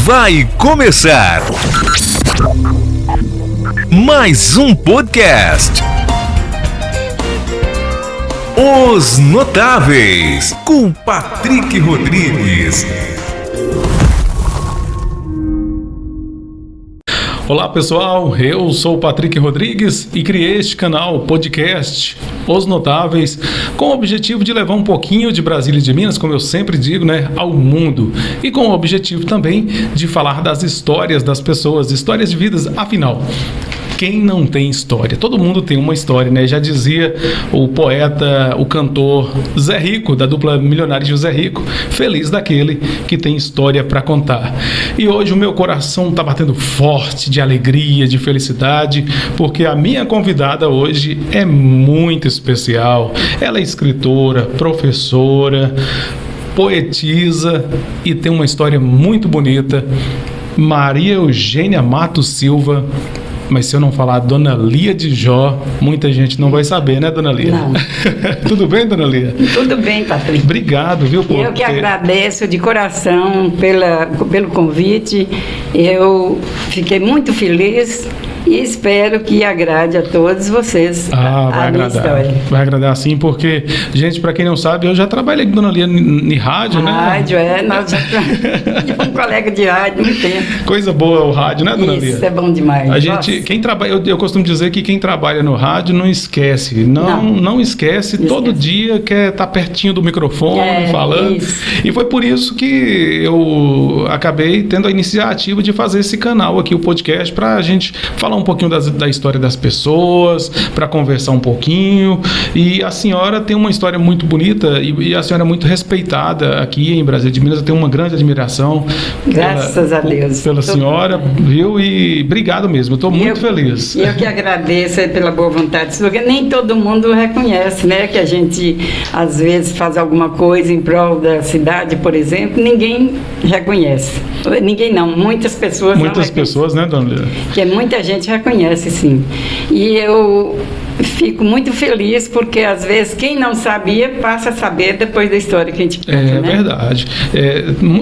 Vai começar mais um podcast. Os Notáveis, com Patrick Rodrigues. Olá pessoal, eu sou o Patrick Rodrigues e criei este canal, podcast Os Notáveis, com o objetivo de levar um pouquinho de Brasília e de Minas, como eu sempre digo, ao mundo. E com o objetivo também de falar das histórias das pessoas, histórias de vidas, afinal. Quem não tem história? Todo mundo tem uma história, né? Já dizia o poeta, o cantor Zé Rico, da dupla Milionários José Rico, feliz daquele que tem história para contar. E hoje o meu coração está batendo forte de alegria, de felicidade, porque a minha convidada hoje é muito especial. Ela é escritora, professora, poetisa e tem uma história muito bonita. Maria Eugênia Matos Silva. Mas se eu não falar Dona Lia de Jó, muita gente não vai saber, né, Dona Lia? Não. Tudo bem, Dona Lia? Tudo bem, Patrick. Obrigado, viu? Eu que agradeço de coração pelo convite. Eu fiquei muito feliz e espero que agrade a todos vocês vai agradar. História. Vai agradar sim, porque, gente, para quem não sabe, eu já trabalhei com Dona Lia em rádio, né? Rádio, nós já um colega de rádio, muito tempo. Coisa boa o rádio, né, Dona Lia? Isso é bom demais. A gente, quem trabalha, eu costumo dizer que quem trabalha no rádio não esquece. Não esquece. Todo dia quer estar pertinho do microfone, falando. Isso. E foi por isso que eu acabei tendo a iniciativa de fazer esse canal aqui, o podcast, para a gente falar um pouquinho da história das pessoas, para conversar um pouquinho. E a senhora tem uma história muito bonita e a senhora é muito respeitada aqui em Brasília de Minas. Eu tenho uma grande admiração. Graças a Deus. Pela senhora, viu? E obrigado mesmo. Eu estou muito feliz. Eu que agradeço pela boa vontade, porque nem todo mundo reconhece, né? Que a gente, às vezes, faz alguma coisa em prol da cidade, por exemplo, ninguém reconhece. Ninguém não, muitas pessoas não reconhecem. Muitas pessoas, né, Dona Lia? Que muita gente reconhece, sim. E eu fico muito feliz porque, às vezes, quem não sabia passa a saber depois da história que a gente conta, né? Verdade.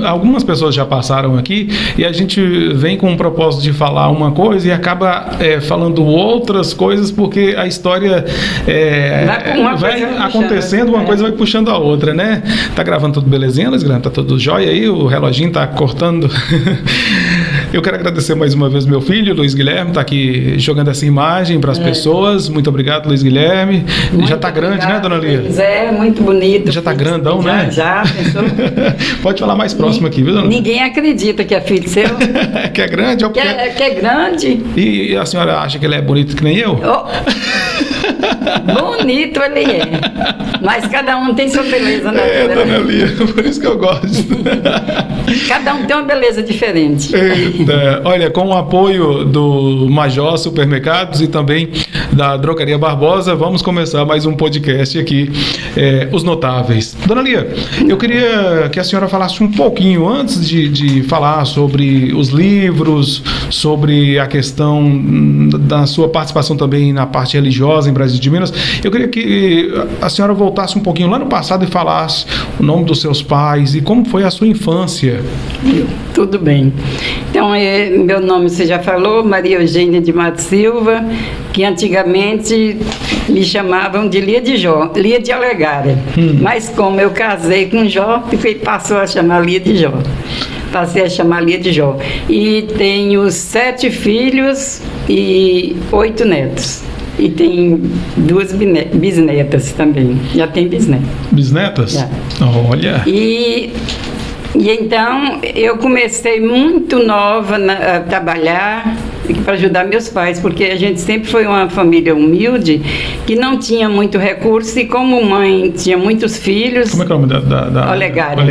Algumas pessoas já passaram aqui e a gente vem com o propósito de falar uma coisa e acaba falando outras coisas porque a história vai acontecendo, uma coisa vai puxando a outra, né? Tá gravando tudo belezinha, Luiz Guilherme? Tá tudo jóia aí? O reloginho tá cortando. Eu quero agradecer mais uma vez meu filho, Luiz Guilherme, está aqui jogando essa imagem para as pessoas. Muito obrigado, Luiz Guilherme. Muito já está grande, né, Dona Lia? Muito bonito. Já está grandão, né? Já, pensou? Pode falar mais próximo aqui, viu, Dona Lia? Ninguém acredita que é filho seu. Que é grande? Que é grande. E a senhora acha que ele é bonito que nem eu? Bonito ele é. Mas cada um tem sua beleza, né? Dona Lia, por isso que eu gosto. Cada um tem uma beleza diferente. Olha, com o apoio do Major Supermercados e também da Drogaria Barbosa, vamos começar mais um podcast aqui, Os Notáveis. Dona Lia, eu queria que a senhora falasse um pouquinho, antes de falar sobre os livros, sobre a questão da sua participação também na parte religiosa em Brasília de Minas, eu queria que a senhora voltasse um pouquinho lá no passado e falasse o nome dos seus pais e como foi a sua infância. Tudo bem. Então, meu nome você já falou, Maria Eugênia de Matos Silva, que antigamente me chamavam de Lia de Jó, Lia de Olegária. Mas como eu casei com Jó, passou a chamar Lia de Jó. Passei a chamar Lia de Jó. E tenho 7 filhos e 8 netos. E tem 2 bisnetas também. Já tem bisnetas. Bisnetas? Já. Olha! E então eu comecei muito nova a trabalhar para ajudar meus pais, porque a gente sempre foi uma família humilde que não tinha muito recurso e como mãe tinha muitos filhos. Como é que é o nome da Olegária.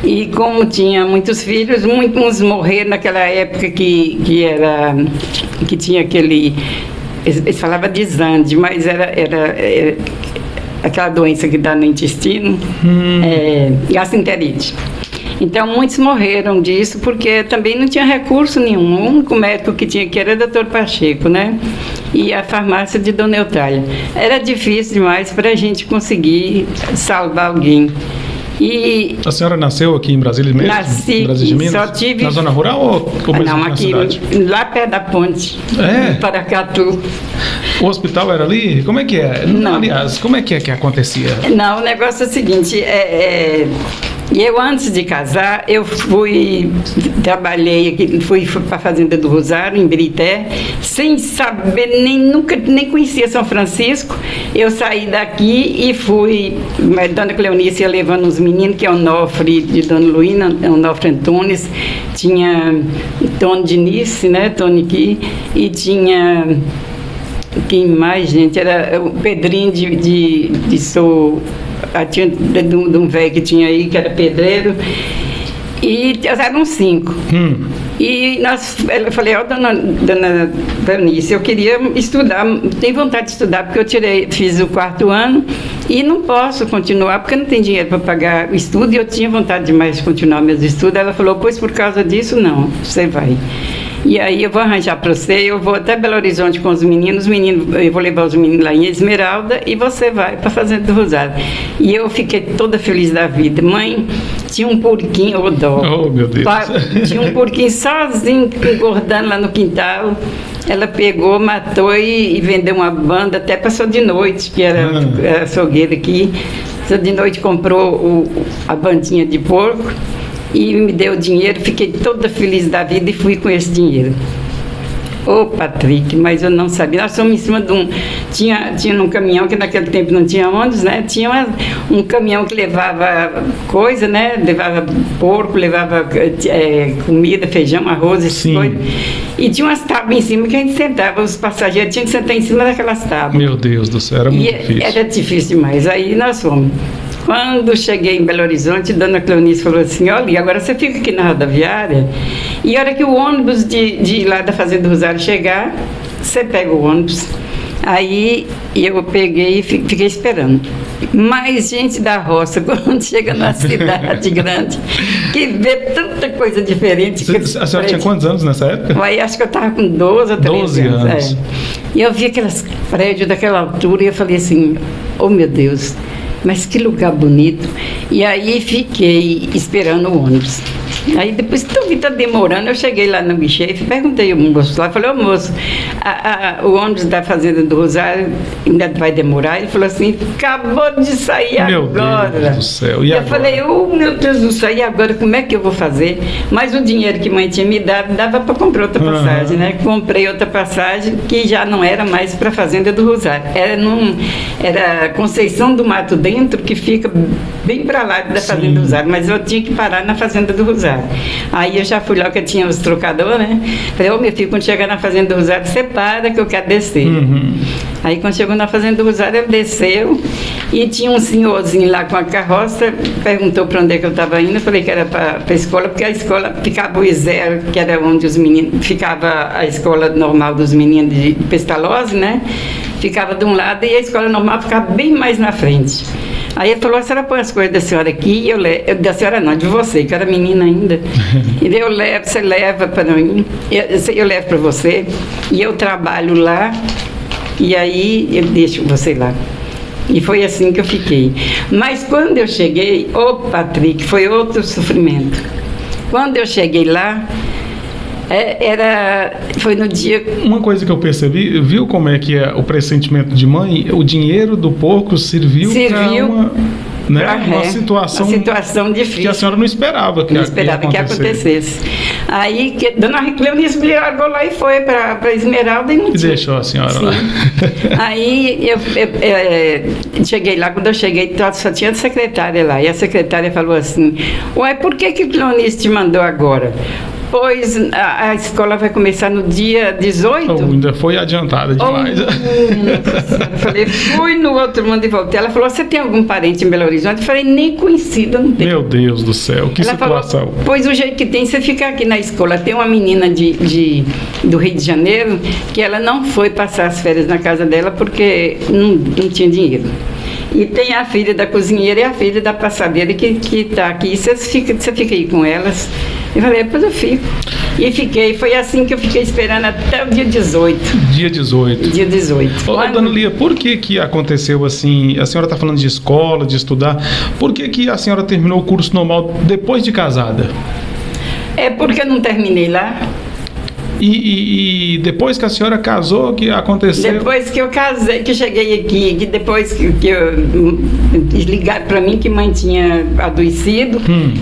E como tinha muitos filhos, uns morreram naquela época que tinha aquele, eles falavam de Zande, mas era aquela doença que dá no intestino, gastroenterite. Então, muitos morreram disso porque também não tinha recurso nenhum. O único médico que tinha aqui era o Dr. Pacheco, né? E a farmácia de Dona Eutrália. Era difícil demais para a gente conseguir salvar alguém. E a senhora nasceu aqui em Brasília mesmo? Nasci, em Brasília de Minas? só tive... Na zona rural ou mesmo Não, na aqui, cidade? lá perto da ponte, É? Paracatu. O hospital era ali? Como é que é? Não. Aliás, como é que acontecia? Não, o negócio é o seguinte, eu antes de casar, eu trabalhei aqui, fui para a Fazenda do Rosário, em Birité, sem saber, nem conhecia São Francisco. Eu saí daqui e fui, Dona Cleonice ia levando os meninos, que é o Onofre de Dona Luína, o Onofre Antunes, tinha Tony Diniz, né, Tony aqui, e tinha... Quem mais, gente? Era o Pedrinho de Sou... Tinha de um velho que tinha aí, que era pedreiro. E eram 5. E eu falei, dona Bernice, eu queria estudar, tenho vontade de estudar, porque fiz o 4º ano e não posso continuar, porque não tem dinheiro para pagar o estudo, e eu tinha vontade demais de continuar meus estudos. Ela falou, pois por causa disso, não, você vai. E aí eu vou arranjar para você, eu vou até Belo Horizonte com os meninos, eu vou levar os meninos lá em Esmeralda e você vai para a Fazenda do Rosário. E eu fiquei toda feliz da vida. Mãe, tinha um porquinho, Oh, meu Deus. Tinha um porquinho sozinho, engordando lá no quintal. Ela pegou, matou e vendeu uma banda, até passou de noite, que era açougueira aqui. Passou de noite, comprou a bandinha de porco e me deu dinheiro, fiquei toda feliz da vida e fui com esse dinheiro. Ô, Patrick, mas eu não sabia. Nós fomos em cima de tinha um caminhão, que naquele tempo não tinha ônibus, né? Tinha um caminhão que levava coisa, né? Levava porco, levava comida, feijão, arroz, essas coisas. E tinha umas tábuas em cima que a gente sentava, os passageiros tinham que sentar em cima daquelas tábuas. Meu Deus do céu, era muito difícil. Era difícil demais. Aí nós fomos. Quando cheguei em Belo Horizonte, Dona Cleonice falou assim, olha, agora você fica aqui na rodoviária, e a hora que o ônibus de lá da Fazenda do Rosário chegar, você pega o ônibus. Aí eu peguei e fiquei esperando. Mas gente da roça, quando chega na cidade grande, que vê tanta coisa diferente. A senhora tinha quantos anos nessa época? Aí acho que eu estava com 12 ou 13 anos. E eu vi aqueles prédios daquela altura e eu falei assim, oh meu Deus, mas que lugar bonito. E aí fiquei esperando o ônibus. Aí depois que eu vi tá demorando, eu cheguei lá no guichê e perguntei ao moço lá, falei, ô moço, o ônibus da Fazenda do Rosário ainda vai demorar? Ele falou assim, acabou de sair agora. Meu Deus do céu, e eu agora? falei, oh meu Deus do céu, e agora como é que eu vou fazer? Mas o dinheiro que mãe tinha me dado, dava para comprar outra passagem, né? Comprei outra passagem que já não era mais para a Fazenda do Rosário, era Conceição do Mato Dentro, que fica bem para lá da Fazenda do Rosário, mas eu tinha que parar na Fazenda do Rosário. Aí eu já fui lá, que eu tinha os trocadores, né? Falei, ô meu filho, quando chegar na Fazenda do Rosário, você para que eu quero descer. Aí quando chegou na Fazenda do Rosário, ele desceu e tinha um senhorzinho lá com a carroça, perguntou para onde é que eu estava indo, eu falei que era para a escola, porque a escola ficava o Isero, que era onde os meninos, ficava a escola normal dos meninos de Pestalozzi, né? Ficava de um lado e a escola normal ficava bem mais na frente. Aí ele falou, a senhora põe as coisas da senhora aqui, da senhora não, de você, que era menina ainda. E eu levo, você leva para mim, eu levo para você, e eu trabalho lá, e aí eu deixo você lá. E foi assim que eu fiquei. Mas quando eu cheguei, Patrick, foi outro sofrimento. Quando eu cheguei lá, foi no dia... Uma coisa que eu percebi, viu como é que é o pressentimento de mãe? O dinheiro do porco serviu para uma situação difícil. Que a senhora não esperava que acontecesse. Aí, Dona Cleonice me largou lá e foi para Esmeralda e não tinha. Deixou a senhora lá. Aí, eu cheguei lá, quando eu cheguei, só tinha a secretária lá. E a secretária falou assim, ué, por que Cleonice te mandou agora? Pois a escola vai começar no dia 18. Ainda foi adiantada demais. Eu falei, fui no outro mundo e voltei. Ela falou, você tem algum parente em Belo Horizonte? Eu falei, nem conhecido, não tem. Meu Deus do céu, que ela situação. Falou, pois o jeito que tem, você fica aqui na escola. Tem uma menina do Rio de Janeiro que ela não foi passar as férias na casa dela porque não tinha dinheiro. E tem a filha da cozinheira e a filha da passadeira que está aqui. Você fica aí com elas. Eu falei, depois eu fico. E fiquei, foi assim que eu fiquei esperando até o dia 18. Dia 18. Dia 18. Ô, dona Lia, por que aconteceu assim? A senhora está falando de escola, de estudar. Por que a senhora terminou o curso normal depois de casada? É porque eu não terminei lá. E depois que a senhora casou, que aconteceu? Depois que eu casei, que eu cheguei aqui, que depois que eu ligaram para mim que mãe tinha adoecido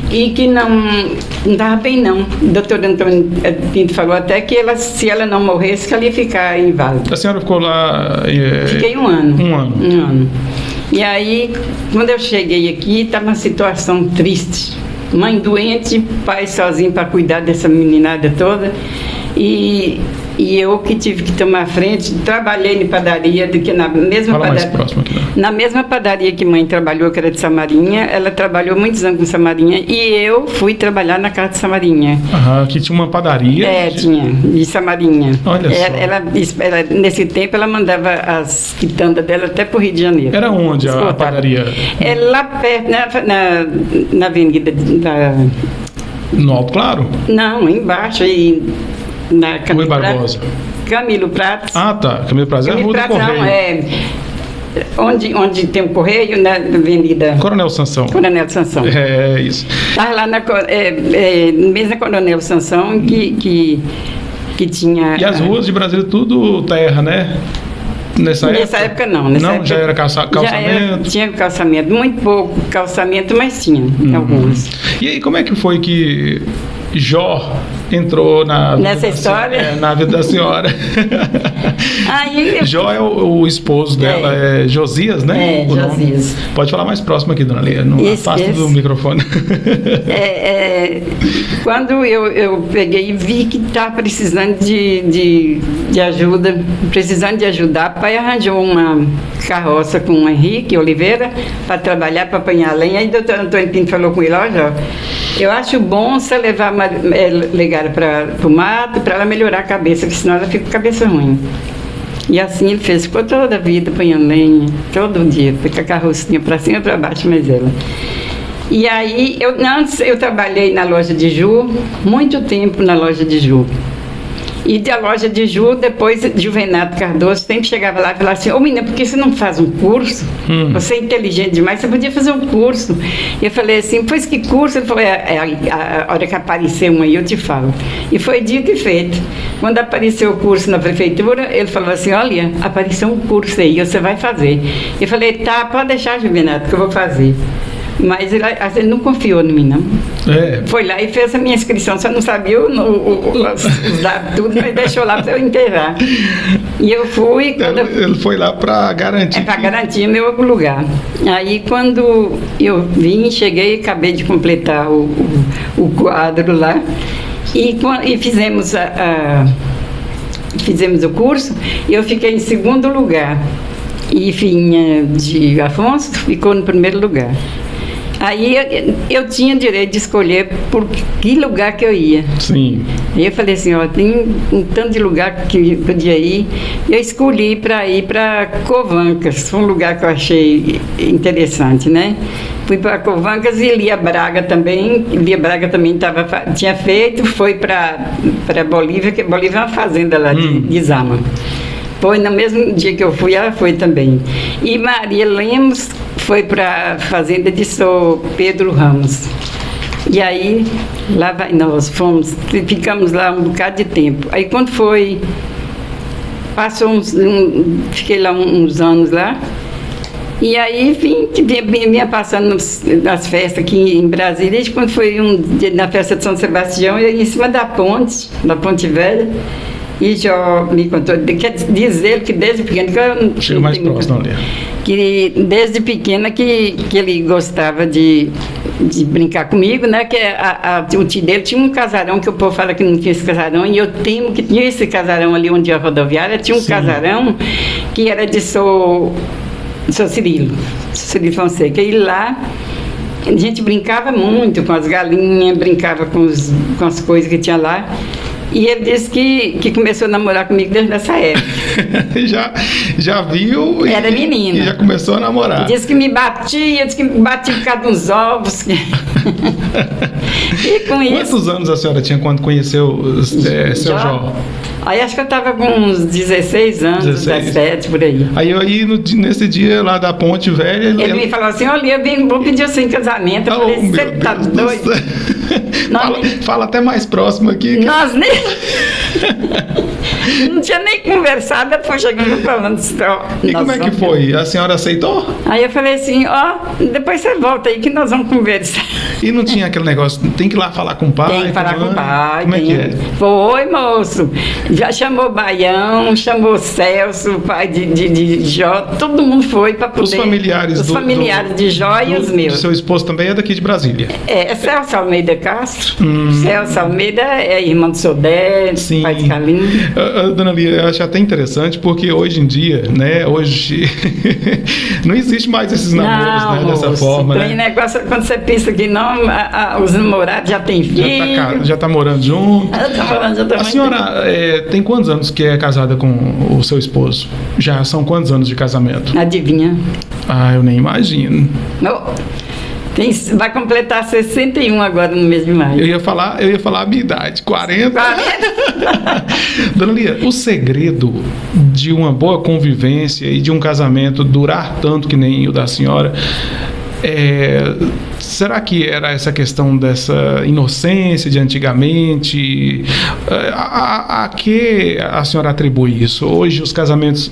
e que não estava bem não. O doutor Antônio Pinto falou até que se ela não morresse, que ela ia ficar inválida. A senhora ficou lá... Fiquei um ano. Um ano. Um ano. E aí, quando eu cheguei aqui, estava uma situação triste. Mãe doente, pai sozinho para cuidar dessa meninada toda. E eu que tive que tomar frente, trabalhei em padaria, na mesma padaria que mãe trabalhou, que era de Samarinha, ela trabalhou muitos anos com Samarinha, e eu fui trabalhar na casa de Samarinha. Aqui tinha uma padaria? Tinha, de Samarinha. Olha só. Ela, nesse tempo, ela mandava as quitandas dela até para o Rio de Janeiro. Era onde a padaria? É lá perto, na avenida no Alto Claro? Não, embaixo aí. Na Camilo Barbosa. Camilo Prates. Ah, tá. Camilo Prates é a Rua do Correio. Onde tem o Correio, na Avenida... Coronel Sansão. Coronel Sansão. É isso. Estava lá mesmo na Coronel Sansão que tinha... E as ruas de Brasília tudo terra, né? Nessa época não. Nessa época, já era calçamento? Tinha calçamento. Muito pouco calçamento, mas tinha alguns. E aí, como é que foi que Jó entrou nessa história? Na vida da senhora. Jó é o esposo dela, é Josias, né? Josias. Pode falar mais próximo aqui, dona Lia, não afasta do microfone. Quando eu peguei e vi que estava precisando de ajuda, precisando de ajudar, o pai arranjou uma carroça com o Henrique Oliveira para trabalhar, para apanhar lenha. Aí o doutor Antônio Pinto falou com ele, Jó, eu acho bom você levar para o mato para ela melhorar a cabeça, porque senão ela fica com a cabeça ruim. E assim ele fez, ficou toda a vida apanhando lenha, todo dia, foi com a carrocinha para cima e para baixo, mas ela. E aí, antes eu trabalhei na loja de Ju, muito tempo na loja de Ju. E da loja de Ju, depois Juvenato Cardoso sempre chegava lá e falava assim, menina, por que você não faz um curso? Você é inteligente demais, você podia fazer um curso. E eu falei assim, pois que curso? Ele falou, a hora que aparecer um aí eu te falo. E foi dito e feito. Quando apareceu o curso na prefeitura, ele falou assim, olha, apareceu um curso aí, você vai fazer. Eu falei, tá, pode deixar, Juvenato, que eu vou fazer. Mas ele não confiou em mim, não. Foi lá e fez a minha inscrição, só não sabia os dados, tudo, mas deixou lá para eu enterrar. E eu fui... Ele foi lá para garantir. Para garantir meu lugar. Aí, quando eu cheguei, acabei de completar o quadro lá, e fizemos fizemos o curso, e eu fiquei em segundo lugar. E Finha de Afonso ficou no primeiro lugar. Aí eu tinha direito de escolher por que lugar que eu ia. Sim. Aí eu falei assim, tem um tanto de lugar que eu podia ir. Eu escolhi para ir para Covancas, foi um lugar que eu achei interessante, né? Fui para Covancas e Lia Braga também. Lia Braga também tinha feito, foi para Bolívia, que Bolívia é uma fazenda lá de Zama. Foi no mesmo dia que eu fui, ela foi também. E Maria Lemos foi para a fazenda de São Pedro Ramos. E aí, nós ficamos lá um bocado de tempo. Aí quando fiquei lá uns anos lá, e aí vinha passando nas festas aqui em Brasília, e quando foi na festa de São Sebastião, eu ia em cima da ponte velha, e já me contou, quer dizer que desde pequeno... Chega mais próximo ali. Que desde pequena que ele gostava de brincar comigo, né? Que o tio dele tinha um casarão, que o povo fala que não tinha esse casarão, e eu temo que tinha esse casarão ali onde a rodoviária, tinha um casarão que era de São Cirilo Fonseca. E lá a gente brincava muito com as galinhas, brincava com as coisas que tinha lá. E ele disse que começou a namorar comigo desde essa época. já viu Era menina. E já começou a namorar. Disse que me batia, disse que me batia por causa dos ovos. E com Quantos anos a senhora tinha quando conheceu seu Jó? Aí acho que eu estava com uns 16 anos, 17, por aí. Aí nesse dia lá da Ponte Velha... Ele me falou assim, olha, eu vou pedir você em casamento. Eu falei, você tá doido? Fala até mais próximo aqui. Nós nem... Não tinha nem conversado, depois chegando falando assim, e como é que foi? A senhora aceitou? Aí eu falei assim, depois você volta aí que nós vamos conversar. E não tinha aquele negócio, tem que ir lá falar com o pai? Tem que falar com o pai. Como é que é? Foi, moço. Já chamou o Baião, chamou o Celso, o pai de Jó, todo mundo foi para poder... Os familiares de Jó e os meus. O seu esposo também é daqui de Brasília? É Celso Almeida Castro. Celso Almeida é irmã do Sodé, pai de Carlinhos. Dona Lia, eu acho até interessante porque hoje em dia, né, não existe mais esses namoros, né, dessa forma, tem negócio, quando você pensa que não, os namorados já têm filho. Já tá morando junto. A senhora tem quantos anos que é casada com o seu esposo? Já são quantos anos de casamento? Adivinha? Eu nem imagino. Vai completar 61 agora no mês de maio. Eu ia falar a minha idade, 40. Dona Lia, o segredo de uma boa convivência e de um casamento durar tanto que nem o da senhora, será que era essa questão dessa inocência de antigamente? A que a senhora atribui isso? Hoje os casamentos...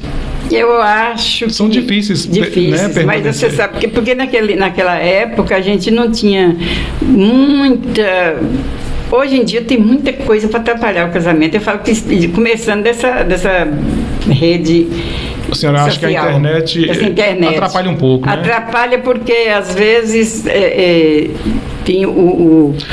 Eu acho que... São difíceis, né, mas você sabe, porque naquela época a gente não tinha muita... Hoje em dia tem muita coisa para atrapalhar o casamento. Eu falo que começando dessa rede... A senhora acha que a internet atrapalha um pouco, né? Atrapalha porque, às vezes, tem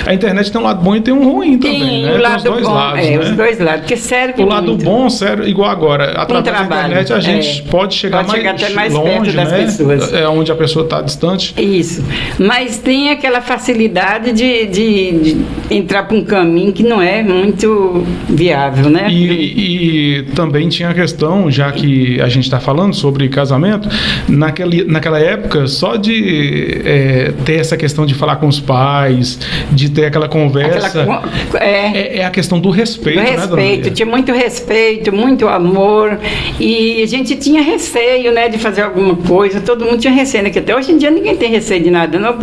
A internet tem um lado bom e tem um ruim também, né? O lado tem os dois bom, lados, né? os dois lados, porque serve o lado muito. bom serve igual agora. Através da internet a gente pode chegar até mais longe, perto das pessoas. Onde a pessoa está distante. Isso. Mas tem aquela facilidade de entrar para um caminho que não é muito viável, né? E também tinha a questão, já que a gente está falando sobre casamento, naquela época, só de ter essa questão de falar com os pais, de ter aquela conversa, é a questão do respeito, né, respeito, tinha muito respeito, muito amor, e a gente tinha receio, né, de fazer alguma coisa, todo mundo tinha receio, né, que até hoje em dia ninguém tem receio de nada, não,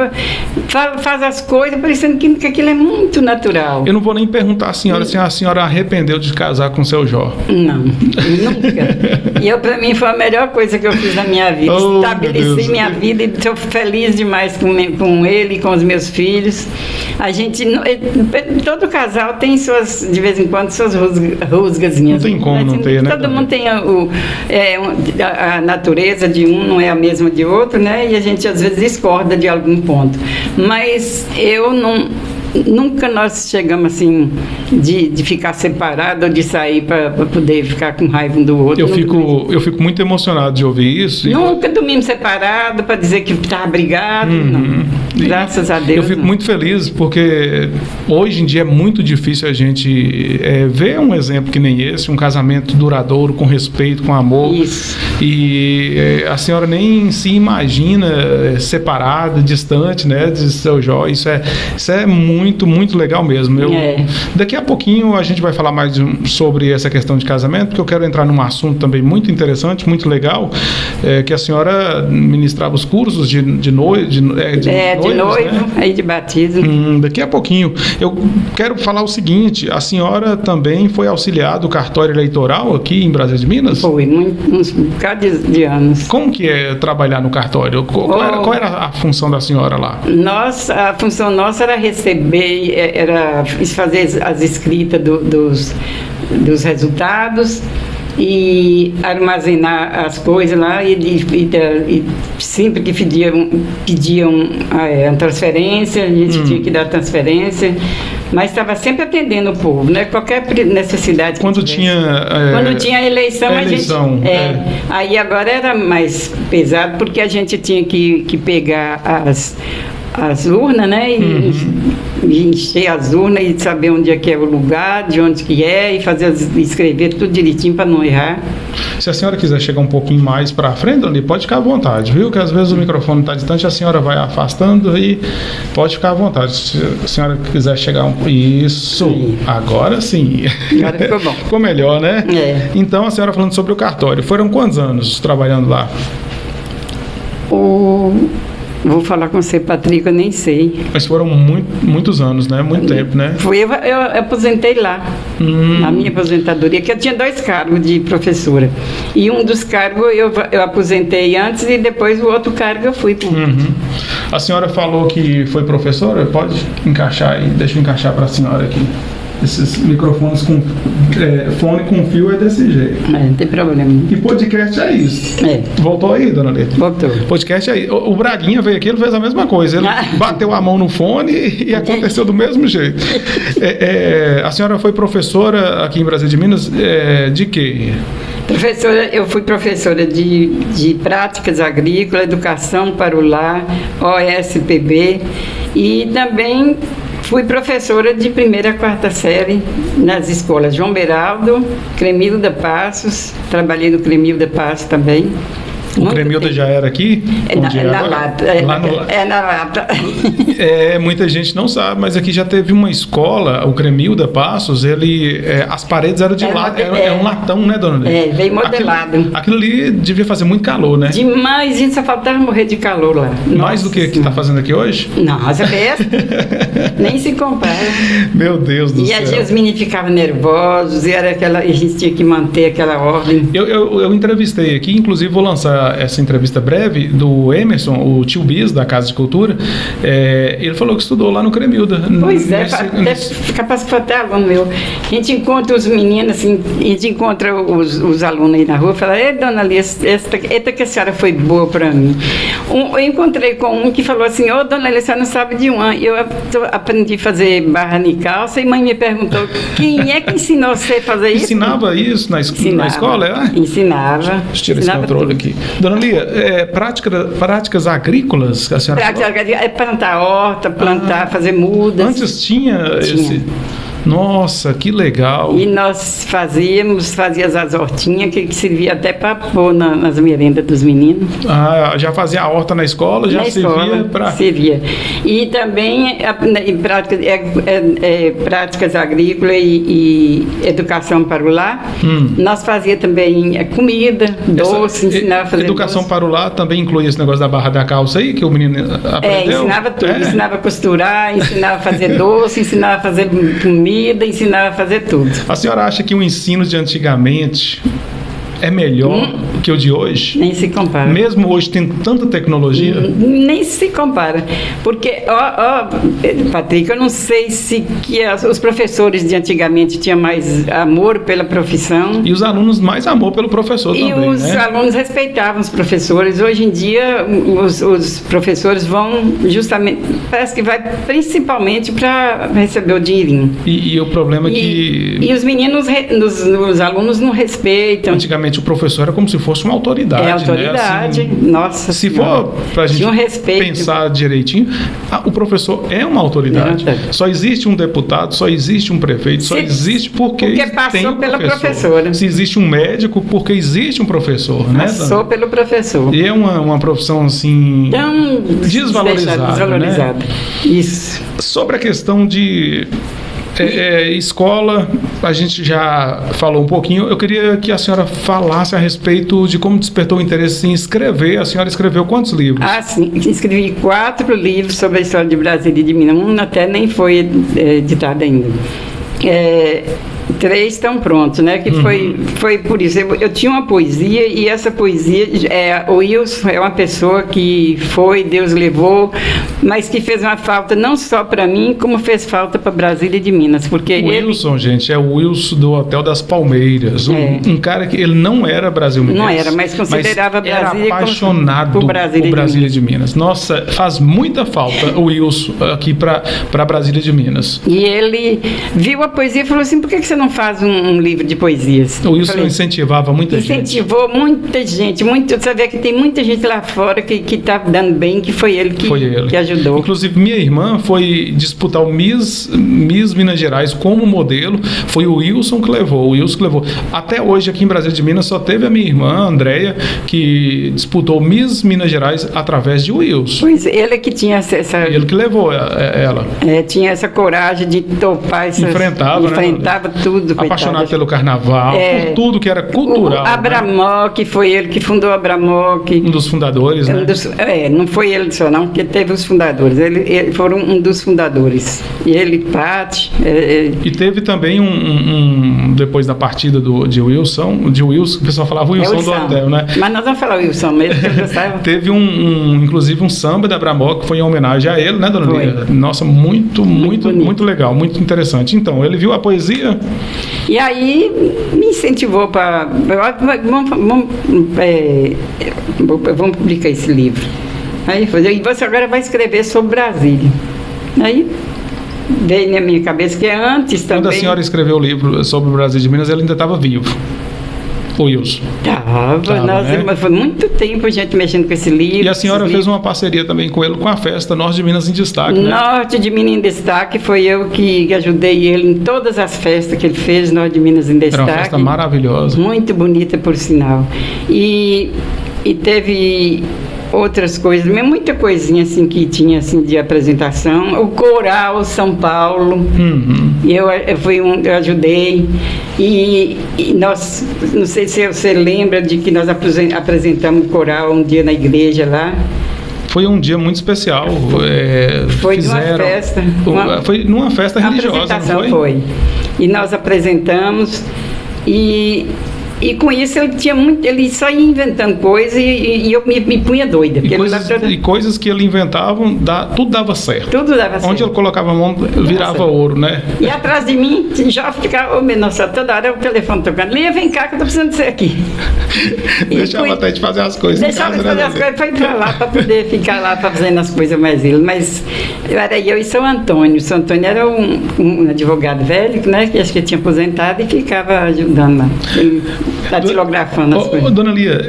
faz as coisas parecendo que aquilo é muito natural. Eu não vou nem perguntar à senhora se a senhora arrependeu de casar com seu Jó. Não, nunca. E para mim foi a melhor coisa que eu fiz na minha vida. Estabeleci minha vida e estou feliz demais com ele e com os meus filhos. A gente, todo casal tem suas, de vez em quando, suas rusgazinhas. Não tem como não ter, né? Todo mundo tem a natureza de um, não é a mesma de outro, né? E a gente às vezes discorda de algum ponto. Mas nunca nós chegamos assim de ficar separado ou de sair para poder ficar com raiva um do outro. Eu fico muito emocionado de ouvir isso. Nunca dormimos separados para dizer que estava brigado. Não. Graças a Deus. Eu fico muito feliz porque hoje em dia é muito difícil a gente ver um exemplo que nem esse, um casamento duradouro, com respeito, com amor. Isso. E a senhora nem se imagina separada, distante, né, de seu Jó. Isso é muito, muito legal mesmo. Daqui a pouquinho a gente vai falar mais sobre essa questão de casamento, porque eu quero entrar num assunto também muito interessante, muito legal, que a senhora ministrava os cursos de noivo, noivo, aí de batismo. Daqui a pouquinho. Eu quero falar o seguinte, a senhora também foi auxiliar do cartório eleitoral aqui em Brasília de Minas? Foi, uns bocados de anos. Como que é trabalhar no cartório? Qual era a função da senhora lá? A função nossa era receber, era fazer as escritas dos resultados e armazenar as coisas lá e sempre que pediam a transferência, a gente tinha que dar transferência, mas estava sempre atendendo o povo, né? Qualquer necessidade. Quando tinha eleição, aí agora era mais pesado porque a gente tinha que pegar as urnas, né? encher as urnas e saber onde é que é o lugar, de onde que é, e escrever tudo direitinho para não errar. Se a senhora quiser chegar um pouquinho mais para frente, ali, pode ficar à vontade, viu? Que às vezes o microfone está distante, a senhora vai afastando e pode ficar à vontade. Se a senhora quiser chegar Isso, sim. Agora sim. Agora ficou bom. Ficou melhor, né? É. Então, a senhora falando sobre o cartório, foram quantos anos trabalhando lá? Vou falar com você, Patrick, eu nem sei. Mas foram muitos anos, né? Muito tempo, né? Eu aposentei lá, na minha aposentadoria, que eu tinha 2 cargos de professora. E um dos cargos eu aposentei antes e depois o outro cargo eu fui. A senhora falou que foi professora? Pode encaixar aí, deixa eu encaixar para a senhora aqui. Esses microfones com fone com fio é desse jeito. Não tem problema. E podcast é isso. É. Voltou aí, dona Leta? Voltou. Podcast é isso. O Braguinha veio aqui, ele fez a mesma coisa. Ele bateu a mão no fone e aconteceu do mesmo jeito. A senhora foi professora aqui em Brasília de Minas de quê? Professora, eu fui professora de práticas agrícolas, educação para o lar, OSPB, e também fui professora de 1ª a 4ª série nas escolas João Beraldo, Cremilda Passos, trabalhei no Cremilda Passos também. O Cremilda já era aqui? Na Lata. Na Lata. Muita gente não sabe, mas aqui já teve uma escola, o Cremilda Passos, as paredes eram de lata, é um latão, né, dona Lê? Veio modelado. Aquilo ali devia fazer muito calor, né? Demais, gente, só faltava morrer de calor lá. Mais do que está fazendo aqui hoje? Nossa, nem se compara. Meu Deus do céu. E os meninos ficavam nervosos, e a gente tinha que manter aquela ordem. Eu entrevistei aqui, inclusive vou lançar essa entrevista breve do Emerson, o tio Bis da Casa de Cultura. Ele falou que estudou lá no Cremilda. Pois capaz que foi até aluno meu. A gente encontra os meninos, assim, a gente encontra os alunos aí na rua e fala: dona Alice, esta que a senhora foi boa para mim. Eu encontrei com um que falou assim: dona Alice, a senhora não sabe de uma. Eu aprendi a fazer barra de calça e mãe me perguntou: quem é que ensinou você a fazer isso? Ensinava isso na escola? Ensinava. Deixa eu tirar esse controle aqui. Dona Lia, práticas agrícolas que a senhora é plantar horta, fazer mudas. Antes tinha esse... Nossa, que legal. E nós fazíamos as hortinhas que servia até para pôr nas merendas dos meninos. Já fazia a horta na escola? Servia para... Servia. E também em práticas agrícolas e educação para o lar. Nós fazia também comida, doce, ensinava a fazer educação doce. Para o lar também inclui esse negócio da barra da calça aí, que o menino aprendeu? Ensinava tudo. Ensinava a costurar, ensinava a fazer doce, ensinava a fazer comida, ensinava a fazer tudo. A senhora acha que o ensino de antigamente é melhor que o de hoje? Nem se compara. Mesmo hoje tendo tanta tecnologia? Nem se compara. Porque, Patrick, eu não sei se os professores de antigamente tinham mais amor pela profissão. E os alunos mais amor pelo professor também, né? E os alunos respeitavam os professores. Hoje em dia, os professores vão justamente, parece que vai principalmente para receber o dinheirinho. E o problema é que... E os meninos, os alunos não respeitam. Antigamente o professor era como se fosse uma autoridade. Autoridade, né? Assim, nossa. Se for pra gente pensar direitinho, o professor é uma autoridade. Só existe um deputado, só existe um prefeito, só existe porque passou tem um pela professor. Professora. Se existe um médico, porque existe um professor, né? Passou pelo professor. E é uma profissão assim tão desvalorizada. Né? Isso. Sobre a questão de escola, a gente já falou um pouquinho. Eu queria que a senhora falasse a respeito de como despertou o interesse em escrever. A senhora escreveu quantos livros? Sim. Escrevi 4 livros sobre a história de Brasília e de Minas. Um até nem foi editado ainda. 3 estão prontos, né? Que foi por isso. Eu tinha uma poesia e essa poesia, o Wilson é uma pessoa que Deus levou, mas que fez uma falta não só para mim, como fez falta para Brasília e de Minas, porque o Wilson, gente, é o Wilson do Hotel das Palmeiras, um cara que ele não era brasileiro, não era, mas considerava Brasília, era apaixonado por Brasília de Minas. Nossa, faz muita falta o Wilson aqui para Brasília de Minas. E ele viu a poesia e falou assim: por que você não faz um livro de poesias? O Wilson incentivava muita gente. Incentivou muita gente. Você vê que tem muita gente lá fora que está dando bem, que foi ele que ajudou. Inclusive, minha irmã foi disputar o Miss Minas Gerais como modelo. Foi o Wilson que levou. Até hoje, aqui em Brasília de Minas, só teve a minha irmã, a Andréia, que disputou Miss Minas Gerais através de Wilson. Pois, ele que tinha essa... Ele que levou ela. Tinha essa coragem de topar essas... Enfrentava tudo, apaixonado pelo carnaval, por tudo que era cultural. O Abramoc, foi ele que fundou o Abramoc. Um dos fundadores, né? Não foi ele só não, porque teve os fundadores. Ele foram um dos fundadores. E ele, Pati... E teve também depois da partida de Wilson, o pessoal falava Wilson do Andel, né? Mas nós vamos falar Wilson mesmo, que eu gostava. Teve inclusive um samba da Abramoc, que foi em homenagem a ele, né, dona Lia? Nossa, muito legal, muito interessante. Então, ele viu a poesia... E aí me incentivou para... Vamos publicar esse livro. Aí e você agora vai escrever sobre Brasília. Aí veio na minha cabeça que antes também... Quando a senhora escreveu o livro sobre o Brasil de Minas, ele ainda estava vivo. O Wilson. Mas foi muito tempo a gente mexendo com esse livro. E a senhora fez uma parceria também com ele, com a festa Norte de Minas em Destaque, né? Norte de Minas em Destaque, foi eu que ajudei ele em todas as festas que ele fez, Norte de Minas em Destaque. Era uma festa maravilhosa. Muito bonita, por sinal. E teve outras coisas, muita coisinha assim que tinha assim de apresentação. O Coral São Paulo, eu ajudei. E nós, não sei se você lembra de que nós apresentamos o coral um dia na igreja lá. Foi um dia muito especial. Foi numa festa. Foi numa festa religiosa, não foi? E nós apresentamos e com isso ele só ia inventando coisas e eu me punha doida. E coisas que ele inventava, tudo dava certo. Tudo dava certo. Onde ele colocava a mão, virava ouro, né? E atrás de mim, já ficava, nossa, toda hora o telefone tocando. Lia, vem cá que eu tô precisando de você aqui. Deixava até de fazer as coisas. Deixava de fazer as coisas, foi pra lá, para poder ficar lá fazendo as coisas mais ele. Mas era eu e São Antônio. São Antônio era um advogado velho, né? Que acho que tinha aposentado e ficava ajudando lá. Ele datilografando as coisas. Dona Lia,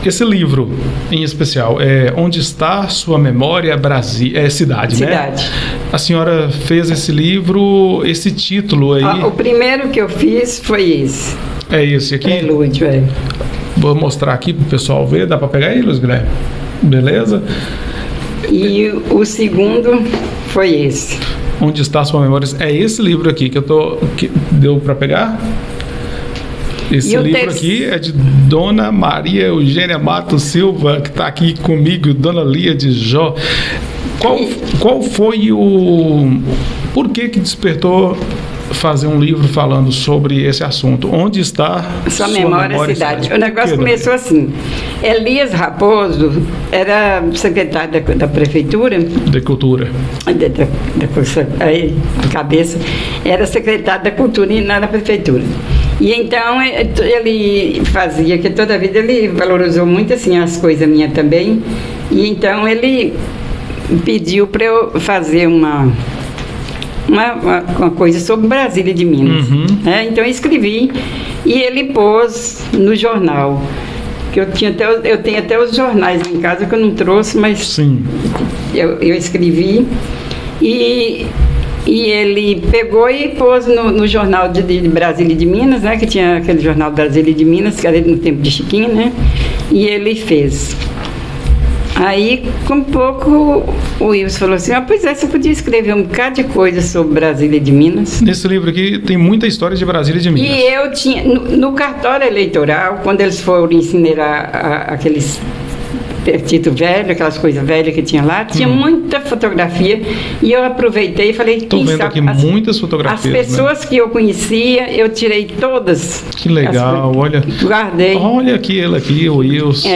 esse livro em especial, Onde Está Sua Memória Brasil, cidade, né? Cidade. A senhora fez esse livro, esse título aí. O primeiro que eu fiz foi esse. É esse aqui? Prelúdio, Vou mostrar aqui para o pessoal ver. Dá para pegar aí, Luiz Guilherme? Beleza? E o segundo foi esse. Onde Está Sua Memória? É esse livro aqui que deu para pegar? Esse livro aqui é de Dona Maria Eugênia Matos Silva, que está aqui comigo, Dona Lia de Jó. Qual foi por que despertou fazer um livro falando sobre esse assunto? Onde está sua memória cidade? O negócio começou assim. Elias Raposo era secretário da prefeitura. De Cultura. A cabeça. Era secretário da Cultura na prefeitura. E então ele fazia, que toda a vida ele valorizou muito assim as coisas minhas também. E então ele pediu para eu fazer uma coisa sobre Brasília de Minas. Então eu escrevi e ele pôs no jornal. Que eu tenho até os jornais em casa que eu não trouxe, mas sim. Eu escrevi e ele pegou e pôs no jornal de Brasília de Minas, né? Que tinha aquele jornal Brasília de Minas, que era no tempo de Chiquinho, né? E ele fez. Aí, com pouco, o Wilson falou assim, pois você podia escrever um bocado de coisa sobre Brasília de Minas. Nesse livro aqui tem muita história de Brasília de Minas. E eu tinha, no cartório eleitoral, quando eles foram incinerar aqueles petito velho, aquelas coisas velhas que tinha lá, tinha muita fotografia e eu aproveitei e falei... Estou vendo aqui muitas fotografias. As pessoas, né, que eu conhecia, eu tirei todas. Que legal, olha. Guardei. Olha aqui, ele aqui, o Wilson.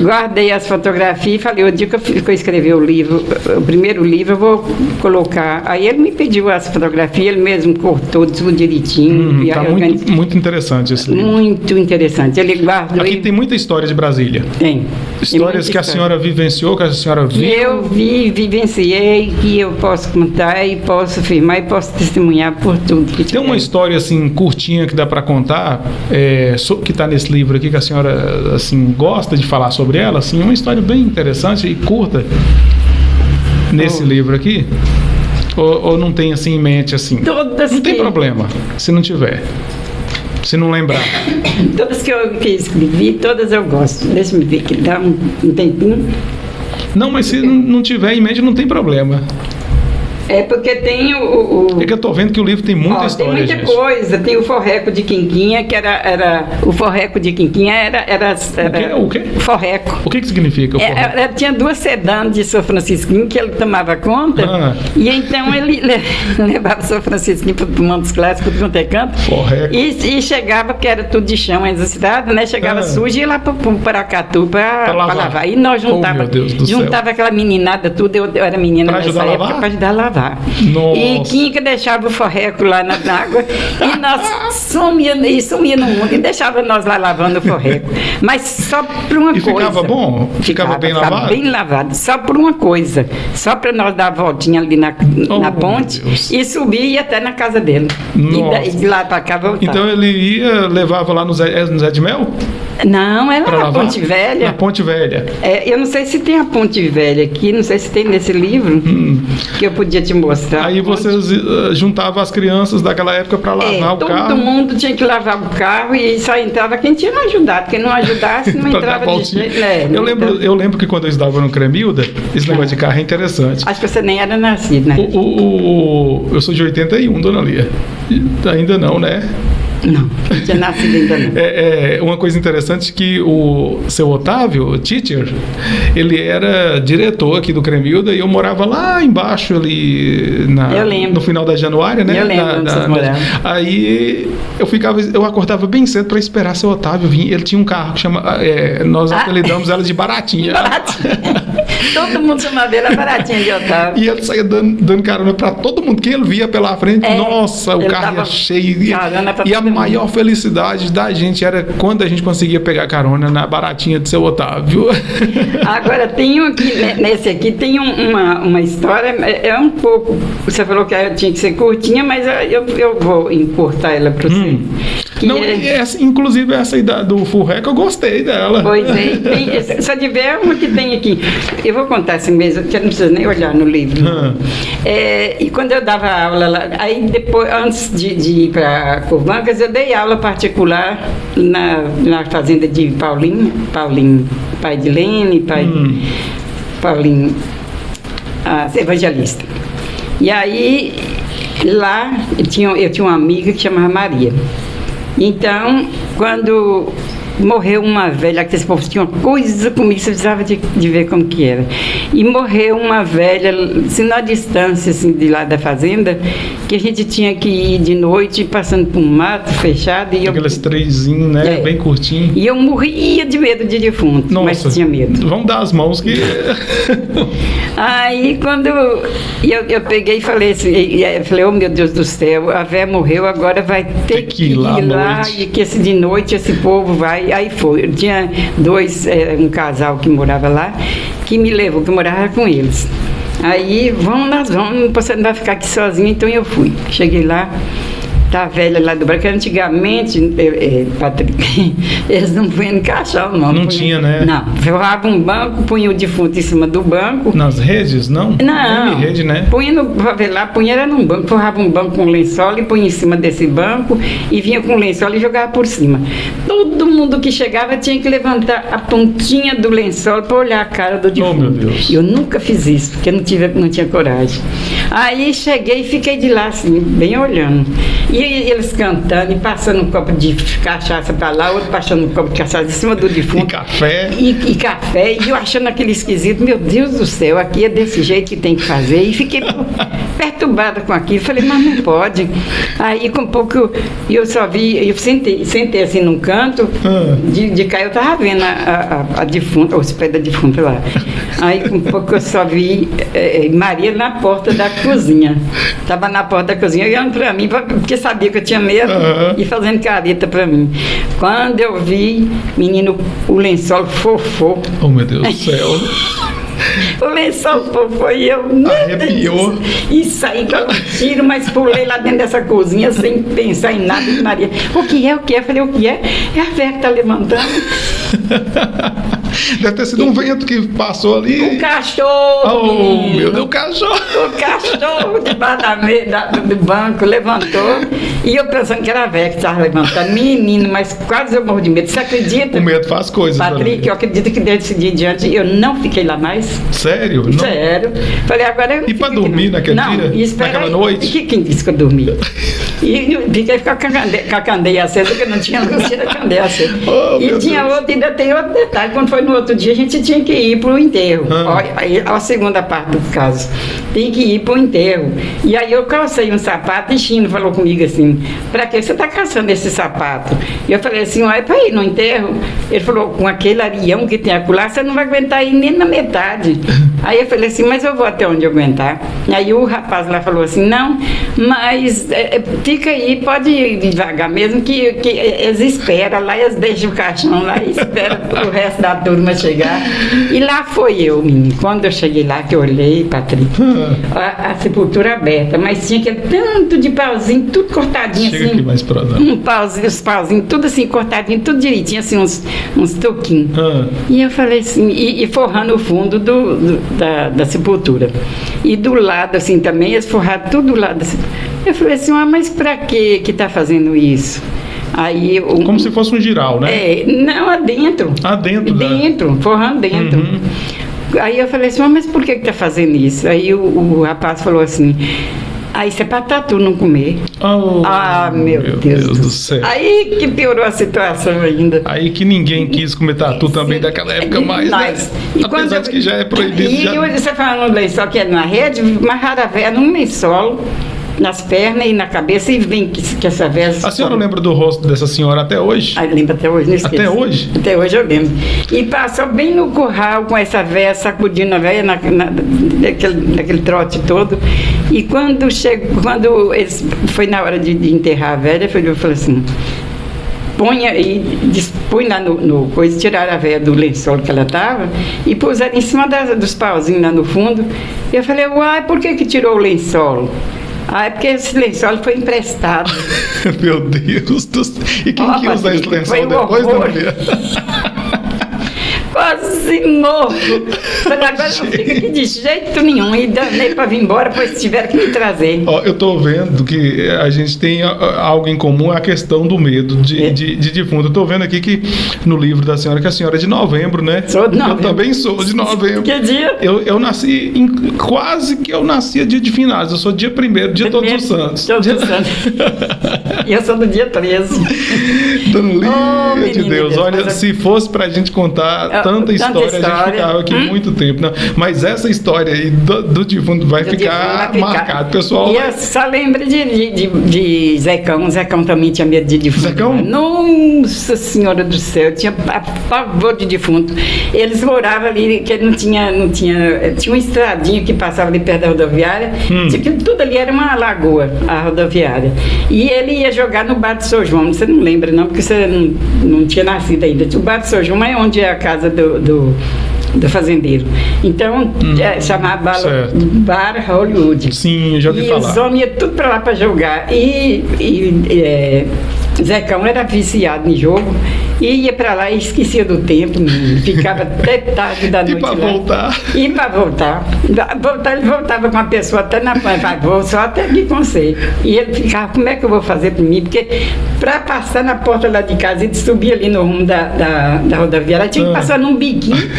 Guardei as fotografias e falei, o dia que eu escrever o livro, o primeiro livro, eu vou colocar. Aí ele me pediu as fotografias, ele mesmo cortou tudo direitinho. Está muito interessante esse livro. Muito interessante. Ele guardou. Aqui tem muita história de Brasília. Tem. Histórias que a senhora vivenciou, que a senhora viu? Eu vivenciei, que eu posso contar e posso afirmar e posso testemunhar por tudo que Tem uma tiver. história assim curtinha que dá para contar, que está nesse livro aqui, que a senhora assim gosta de falar sobre ela, assim, uma história bem interessante e curta nesse livro aqui? Ou não tem assim em mente assim? Todas não tem que- problema, se não tiver. Se não lembrar. Todas que eu escrevi, todas eu gosto. Deixa eu ver que dá um tempinho. Não, mas se não tiver em mente, não tem problema. É porque tem o É que eu tô vendo que o livro tem muita Ó, história, tem muita gente. coisa. Tem o forreco de Quinquinha, que era o forreco de Quinquinha era O quê? forreco. O que significa o forró? Tinha 2 sedãs de São Francisquinho que ele tomava conta, Ah. e então ele levava São Francisquinho para o Montes Clássicos, para quanto é canto, Forreco. e chegava, porque era tudo de chão ainda da cidade, né? Chegava Ah. sujo e ia lá para o Paracatu para lavar. lavar. E nós meu Deus do céu. juntava aquela meninada tudo, eu era menina Pra nessa ajudar a época, lavar? para ajudar a lavar. Nossa. E Quinca deixava o forreco lá na água e nós sumia no mundo e deixava nós lá lavando o forreco. Mas só por uma E coisa. ficava bom? Ficava bem lavado? Bem lavado, só por uma coisa. Só para nós dar a voltinha ali na Oh, ponte meu Deus. e subir e ir até na casa dele. Nossa. E de lá para cá voltar. Então ele ia, levava lá no Zé de Mel? Não, é lá Pra na lavar? Ponte Velha. Na Ponte Velha. Eu não sei se tem a Ponte Velha aqui, não sei se tem nesse livro que eu podia te mostrar. Aí vocês juntavam as crianças daquela época para lavar o todo carro. mundo tinha que lavar o carro e só entrava quem tinha ajudado. Quem não ajudasse não pra dar entrava de voltinha. jeito. Né? Eu lembro que quando eu estava no Cremilda, esse negócio de carro é interessante. Acho que você nem era nascido, né? Eu sou de 81, dona Lia. Ainda não, né? Não, não tinha nascido ainda não. Uma coisa interessante que o seu Otávio, o teacher, ele era diretor aqui do Cremilda e eu morava lá embaixo ali Eu lembro. no final da Januária, né? Eu lembro onde vocês moravam. Aí eu acordava bem cedo para esperar seu Otávio vir. Ele tinha um carro que chama, nós apelidamos ela de Baratinha. Baratinha. Todo mundo chamava ela Baratinha de Otávio. E ele saía dando carona para todo mundo que ele via pela frente. Nossa, o ele carro ia dava cheio. carona pra E a todo mundo. maior felicidade da gente era quando a gente conseguia pegar carona na Baratinha de seu Otávio. Agora, tem um aqui, nesse aqui tem uma história, é um pouco. Você falou que ela tinha que ser curtinha, mas eu vou encurtar ela para você. Que Não, inclusive essa aí do Furreco, eu gostei dela. Pois é, só de ver uma que tem aqui. Eu vou contar assim mesmo, que eu não preciso nem olhar no livro. E quando eu dava aula lá, aí depois, antes de ir para Curvancas, eu dei aula particular na fazenda de Paulinho, pai de Lene, Paulinho, evangelista. E aí, lá, eu tinha uma amiga que chamava Maria. Então, quando morreu uma velha, que esse povo tinha uma coisa comigo, você precisava de ver como que era. E morreu uma velha, assim, na distância assim, de lá da fazenda, que a gente tinha que ir de noite, passando por um mato fechado. E Aqueles trezinhos, né? Bem curtinho. E eu morria de medo de defunto, mas tinha medo. Vamos dar as mãos que... Aí quando eu peguei e falei assim, eu falei, oh meu Deus do céu, a véia morreu, agora vai ter que ir lá e que de noite esse povo vai. Aí foi. Eu tinha um casal que morava lá, que me levou, que morava com eles. Aí, nós vamos, você não vai ficar aqui sozinha, então eu fui. Cheguei lá, tá a velha lá do branco. Antigamente, Patrick, eles não punham no caixão, não. Não tinha, né? Não, forrava um banco, punha o defunto em cima do banco. Nas redes, não? Não, rede, né? punha era num banco, forrava um banco com lençol e punha em cima desse banco e vinha com lençol e jogava por cima. Todo mundo que chegava tinha que levantar a pontinha do lençol para olhar a cara do defunto. Oh, meu Deus. Eu nunca fiz isso, porque não tinha coragem. Aí cheguei e fiquei de lá, assim, bem olhando. E eles cantando e passando um copo de cachaça para lá, outro passando um copo de cachaça em cima do defunto. E café. E café, e eu achando aquele esquisito, meu Deus do céu, aqui é desse jeito que tem que fazer. E fiquei perturbada com aquilo, falei, mas não pode. Aí com pouco eu só vi, eu sentei assim num canto, de cá eu tava vendo a defunta, os pés da defunta lá. Aí com pouco eu só vi Maria na porta da cozinha. Tava na porta da cozinha olhando para mim, porque sabia que eu tinha medo e fazendo careta pra mim. Quando eu vi, menino, o lençol fofou. Oh, meu Deus do céu. O lençol fofou e eu... Arrepiou. E saí com um tiro, mas pulei lá dentro dessa cozinha sem pensar em nada. E Maria, o que é? Eu falei, o que é? É a véia que tá levantando. Deve ter sido um vento que passou ali. O cachorro, oh, meu Deus, o cachorro. O cachorro debaixo do banco levantou. E eu pensando que era a véia que estava levantando. Menino, mas quase eu morro de medo. Você acredita? O medo faz coisas. Patrick, eu acredito que desse dia em diante eu não fiquei lá mais. Sério? Não. Sério. Falei, agora eu. E para dormir naquele dia? Naquela noite? Quem disse que eu dormi? E fiquei com a candeia acesa, porque não tinha luz, tinha a candeia acesa. Oh, e tinha outro, ainda tem outro detalhe. Quando foi no outro dia, a gente tinha que ir para o enterro. Olha a segunda parte do caso. Tem que ir para o enterro. E aí eu calcei um sapato e Chino falou comigo assim, para que você está caçando esse sapato? E eu falei assim, olha, para ir no enterro. Ele falou, com aquele arião que tem acolá, você não vai aguentar ir nem na metade. Aí eu falei assim, mas eu vou até onde eu aguentar. Aí o rapaz lá falou assim, não, mas fica aí, pode ir devagar mesmo, que eles esperam lá, eles deixam o caixão lá e esperam o resto da turma chegar. E lá foi eu, menino. Quando eu cheguei lá, que eu olhei, Patrick, a sepultura aberta, mas tinha aquele tanto de pauzinho, tudo cortadinho. Chega assim. Aqui mais pra dar. Os pauzinhos, tudo assim, cortadinho, tudo direitinho, assim, uns toquinhos. E eu falei assim, e forrando o fundo da sepultura. E do lado, assim, também, eles forraram tudo do lado da sepultura. Eu falei assim, mas pra que tá fazendo isso? Aí, como se fosse um giral, né? Não, adentro. Dentro, forrando dentro. Aí eu falei assim, mas por que tá fazendo isso? Aí o rapaz falou assim, isso é pra tatu não comer. Meu Deus do céu. Aí que piorou a situação ainda. Aí que ninguém quis comer tatu também daquela época mais, né? Apesar de que já é proibido. E hoje você fala no lençol que é na rede, mas rara vez num lençol, nas pernas e na cabeça, e vem que essa vez... A senhora lembra do rosto dessa senhora até hoje? Lembro até hoje, não esqueço. Até hoje? Até hoje eu lembro. E passou bem no curral com essa véia, sacudindo a véia naquele trote todo. E quando foi na hora de enterrar a velha, eu falei assim, põe lá no coisa, tiraram a véia do lençol que ela estava e puseram em cima dos pauzinhos lá no fundo. E eu falei, por que tirou o lençol? É porque esse lençol foi emprestado. Meu Deus do céu. E quem que usa esse lençol depois, dona Maria? Quase morro. Falei, agora não fica aqui de jeito nenhum. E danei para vir embora, pois tiveram que me trazer. Eu estou vendo que a gente tem algo em comum, a questão do medo de defunto. Eu estou vendo aqui que no livro da senhora, que a senhora é de novembro, né? Sou de novembro. Eu também sou de novembro. Que dia? Eu nasci, quase que eu nascia dia de finados. Eu sou dia 1º, dia Todos os Santos. Todos os Santos. E eu sou do dia 13. Dona Lídia de Deus. Olha, se fosse pra gente contar tanta história, a gente ficava aqui muito tempo. Não. Mas essa história aí do defunto vai ficar marcado. Pessoal, e eu só lembro de Zecão. Zecão também tinha medo de defunto. Zecão? Nossa Senhora do céu, tinha pavor de defunto. Eles moravam ali, que não tinha uma estradinha que passava ali perto da rodoviária. Tudo ali era uma lagoa, a rodoviária. E ele ia jogar no Bar de São João. Você não lembra não, porque você não tinha nascido ainda. O Bar de São João é onde é a casa do fazendeiro. Então, chamava Bar Hollywood. Sim, eu já ouvi falar. E os homens iam tudo pra lá pra jogar. Zecão era viciado em jogo e ia pra lá e esquecia do tempo, ficava até tarde da noite. E pra voltar? E pra voltar. Ele voltava com uma pessoa até na panha, vou só até aqui com você. E ele ficava, como é que eu vou fazer por mim? Porque pra passar na porta lá de casa, ele subia ali no rumo da rodoviária, tinha que passar num biquinho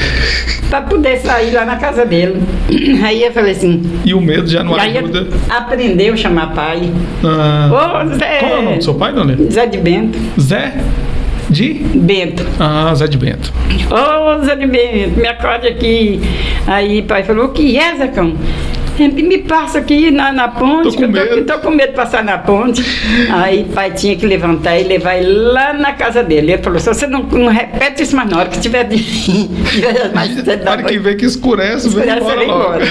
pra poder sair lá na casa dele. Aí eu falei assim... E o medo já não ajuda? Aprendeu a chamar pai. Zé... Qual é o nome do seu pai, dona? Zé de Bento. Zé de? Bento. Zé de Bento. Zé de Bento, me acorde aqui. Aí pai falou, o que é, Zecão? Me passa aqui na ponte, Tô com medo. tô com medo de passar na ponte. Aí o pai tinha que levantar e levar ele lá na casa dele. Ele falou, se você não repete isso mais na hora que tiver mais cedo da Para que noite. vê que escurece, vem Escurece, embora vem logo. embora.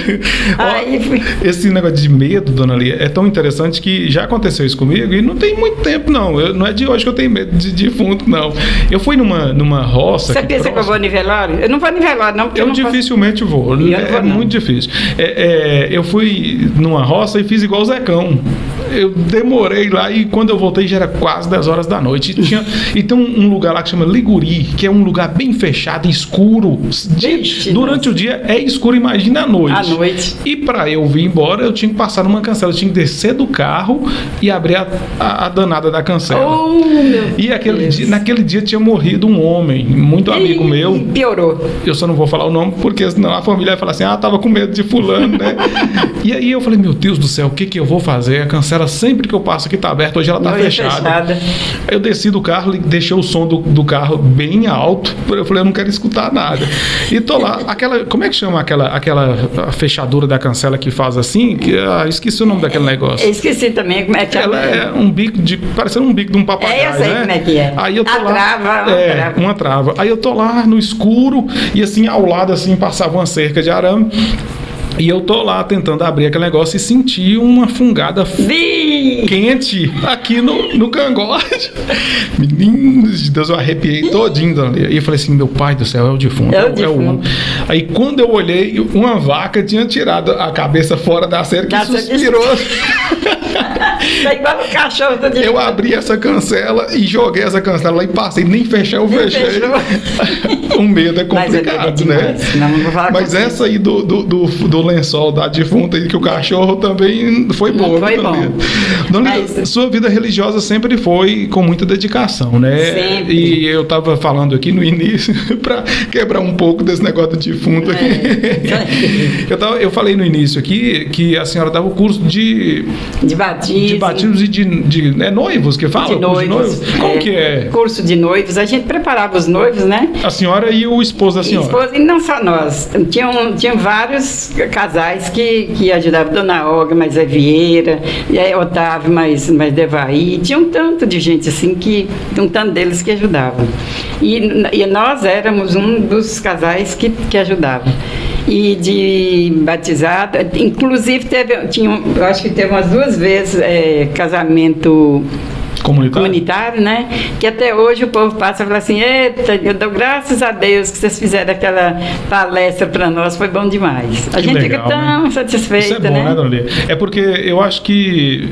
Aí fui- Esse negócio de medo, dona Lia, é tão interessante que já aconteceu isso comigo e não tem muito tempo, não. Não é de hoje que eu tenho medo de defunto, não. Eu fui numa roça. Você aqui pensa que eu próximo. vou no velório? Eu não vou no velório, não, porque Eu não posso- dificilmente vou. E eu não vou, É não. muito difícil. Eu fui numa roça e fiz igual o Zecão. Eu demorei lá e quando eu voltei já era quase 10 horas da noite. E tem um lugar lá que chama Liguri, que é um lugar bem fechado, escuro. Vixe, Durante o dia é escuro, imagina à noite. À noite. E para eu vir embora, eu tinha que passar numa cancela. Eu tinha que descer do carro e abrir a danada da cancela. Oh, meu E Deus. naquele dia tinha morrido um homem, muito amigo Ih, meu. Piorou. Eu só não vou falar o nome, porque senão a família vai falar assim, tava com medo de fulano, né? E aí eu falei, meu Deus do céu, o que eu vou fazer? A cancela sempre que eu passo aqui tá aberta, hoje ela tá Hoje é fechada. fechada. Aí eu desci do carro, deixei o som do carro bem alto, eu falei, eu não quero escutar nada. E tô lá, como é que chama aquela fechadura da cancela que faz assim? Esqueci o nome daquele negócio. Eu esqueci também como é que Ela é um bico parecendo um bico de um papagaio, eu sei né? como é que é. Aí eu tô A lá, trava, uma trava. Aí eu tô lá no escuro e assim ao lado assim passava uma cerca de arame. E eu tô lá tentando abrir aquele negócio e senti uma fungada Vi! quente aqui no cangote. Menino de Deus, eu arrepiei todinho, dona Lia. E eu falei assim, meu pai do céu, é o defunto. É o defunto. Aí quando eu olhei, uma vaca tinha tirado a cabeça fora da cerca e suspirou. Tá igual o cachorro do Eu abri essa cancela e joguei essa cancela lá e passei, nem fechei, eu fechei. O medo é Mas é complicado, né? demais, não vou falar Mas com essa aí do lençol da defunta aí, que o cachorro também foi Não boa. foi Dona bom. Lia. Dona Lia, Mas- sua vida religiosa sempre foi com muita dedicação, né? Sempre. E eu tava falando aqui no início, para quebrar um pouco desse negócio de defunto aqui. Eu falei no início aqui que a senhora dava o curso de batismos e de noivos, que fala? De noivos. Como que é? Curso de noivos. A gente preparava os noivos, né? A senhora e o esposo da senhora? E não só nós. Tinham vários casais que ajudavam. Dona Olga, mais a Vieira, e aí Otávio, mais Devaí. Tinha um tanto de gente assim, um tanto deles que ajudavam. E nós éramos um dos casais que ajudavam. E de batizado, inclusive eu acho que teve umas 2 vezes casamento comunitário, né? Que até hoje o povo passa e fala assim, eita, eu dou graças a Deus que vocês fizeram aquela palestra para nós, foi bom demais. A gente legal, fica tão né? satisfeita, Isso é bom, né, dona Lia? É porque eu acho que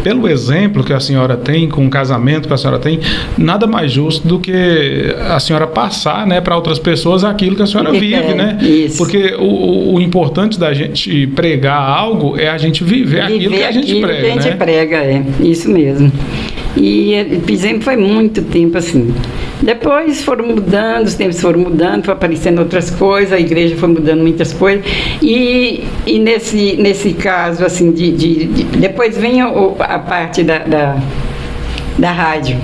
pelo exemplo que a senhora tem, com o casamento que a senhora tem, nada mais justo do que a senhora passar, né, para outras pessoas aquilo que a senhora vive, né? Isso. Porque o importante da gente pregar algo é a gente viver aquilo que a gente prega, que a gente né? prega, isso mesmo. E fizemos foi muito tempo assim. Depois foram mudando, os tempos foram mudando, foi aparecendo outras coisas, a igreja foi mudando muitas coisas. E nesse caso, assim, depois vem a parte da rádio.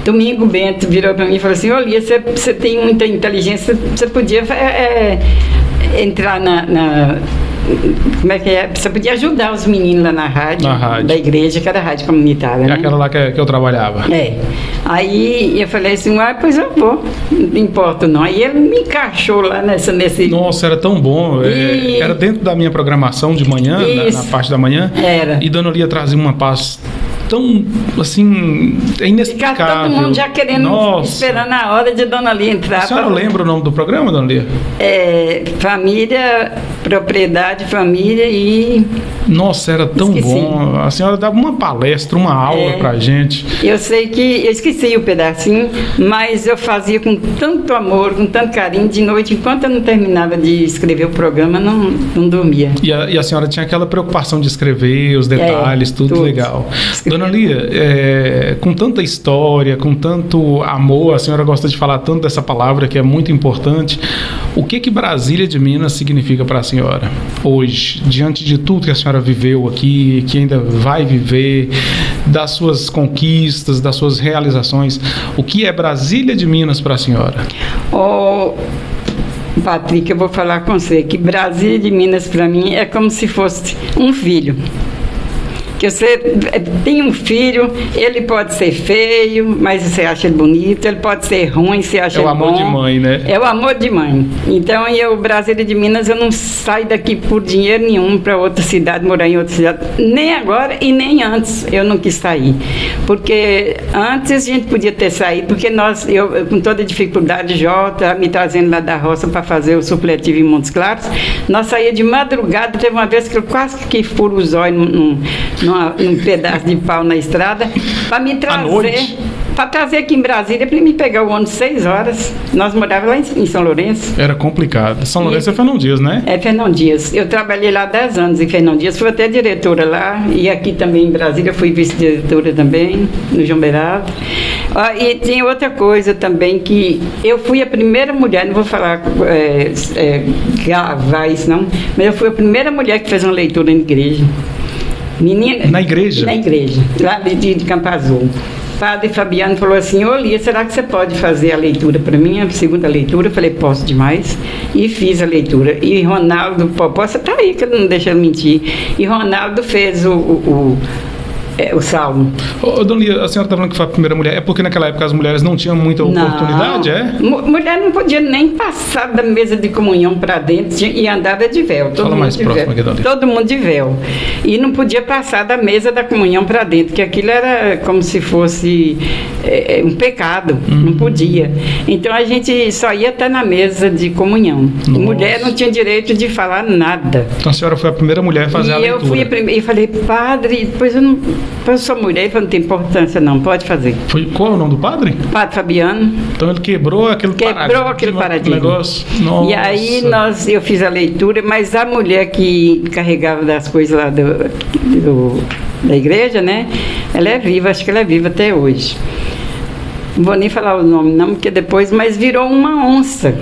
Domingo Bento virou para mim e falou assim, Lia, você tem muita inteligência, você podia entrar como é que é? Você podia ajudar os meninos lá na rádio. Da igreja, que era a rádio comunitária, né? Aquela lá que eu trabalhava. Aí eu falei assim, pois eu vou, não importa não. Aí ele me encaixou lá nesse... Nossa, era tão bom. Era dentro da minha programação de manhã, na parte da manhã. Era. E Dona Lia trazia uma paz tão, assim, inexplicável. Ficar todo mundo já querendo, esperando a hora de Dona Lia entrar. A senhora lembra o nome do programa, Dona Lia? Família, Propriedade, Família e... Nossa, era tão bom. A senhora dava uma palestra, uma aula pra gente. Eu sei que... Eu esqueci o pedacinho, mas eu fazia com tanto amor, com tanto carinho, de noite, enquanto eu não terminava de escrever o programa, não dormia. E a senhora tinha aquela preocupação de escrever os detalhes, tudo legal. Dona Lia, com tanta história, com tanto amor, a senhora gosta de falar tanto dessa palavra que é muito importante. O que Brasília de Minas significa para a senhora hoje, diante de tudo que a senhora viveu aqui, que ainda vai viver, das suas conquistas, das suas realizações? O que é Brasília de Minas para a senhora? Patrick, eu vou falar com você que Brasília de Minas, para mim, é como se fosse um filho. Que você tem um filho, ele pode ser feio, mas você acha ele bonito, ele pode ser ruim, você acha ele bom. É o amor de mãe, né? É o amor de mãe. Então, Brasília de Minas, eu não saio daqui por dinheiro nenhum para outra cidade, morar em outra cidade. Nem agora e nem antes eu não quis sair. Porque antes a gente podia ter saído, porque eu com toda dificuldade, Jota, me trazendo lá da roça para fazer o supletivo em Montes Claros, nós saía de madrugada, teve uma vez que eu quase que furo os olhos num pedaço de pau na estrada, para me trazer, para trazer aqui em Brasília, para me pegar o ônibus 6 horas. Nós morávamos lá em São Lourenço. Era complicado. São Lourenço é Fernão Dias, né? É Fernão Dias. Eu trabalhei lá 10 anos em Fernão Dias, fui até diretora lá, e aqui também em Brasília fui vice-diretora também, no João Beirado. E tem outra coisa também, que eu fui a primeira mulher, não vou falar gravar isso não, mas eu fui a primeira mulher que fez uma leitura na igreja. Menina, na igreja? Na igreja, lá de Campo Azul. O padre Fabiano falou assim: ô Lia, será que você pode fazer a leitura para mim, a segunda leitura? Eu falei, posso demais. E fiz a leitura. E Ronaldo Popó, você tá aí, que ele não deixa eu mentir. E Ronaldo fez o salmo. Dona Lia, a senhora está falando que foi a primeira mulher, é porque naquela época as mulheres não tinham muita oportunidade, é? Mulher não podia nem passar da mesa de comunhão para dentro e andava de véu. Fala mais próximo aqui, Dona Lia. Todo mundo de véu. E não podia passar da mesa da comunhão para dentro, que aquilo era como se fosse um pecado, não podia. Então a gente só ia até na mesa de comunhão. Nossa. Mulher não tinha direito de falar nada. Então a senhora foi a primeira mulher a fazer a leitura. E eu fui a primeira, e falei, padre, depois eu sou mulher, não tem importância não, pode fazer. Qual é o nome do padre? Padre Fabiano. Então ele quebrou aquele paradigma. Negócio. Nossa. E aí eu fiz a leitura, mas a mulher que carregava das coisas lá da igreja, né? Ela é viva, acho que ela é viva até hoje. Não vou nem falar o nome não, porque depois, mas virou uma onça.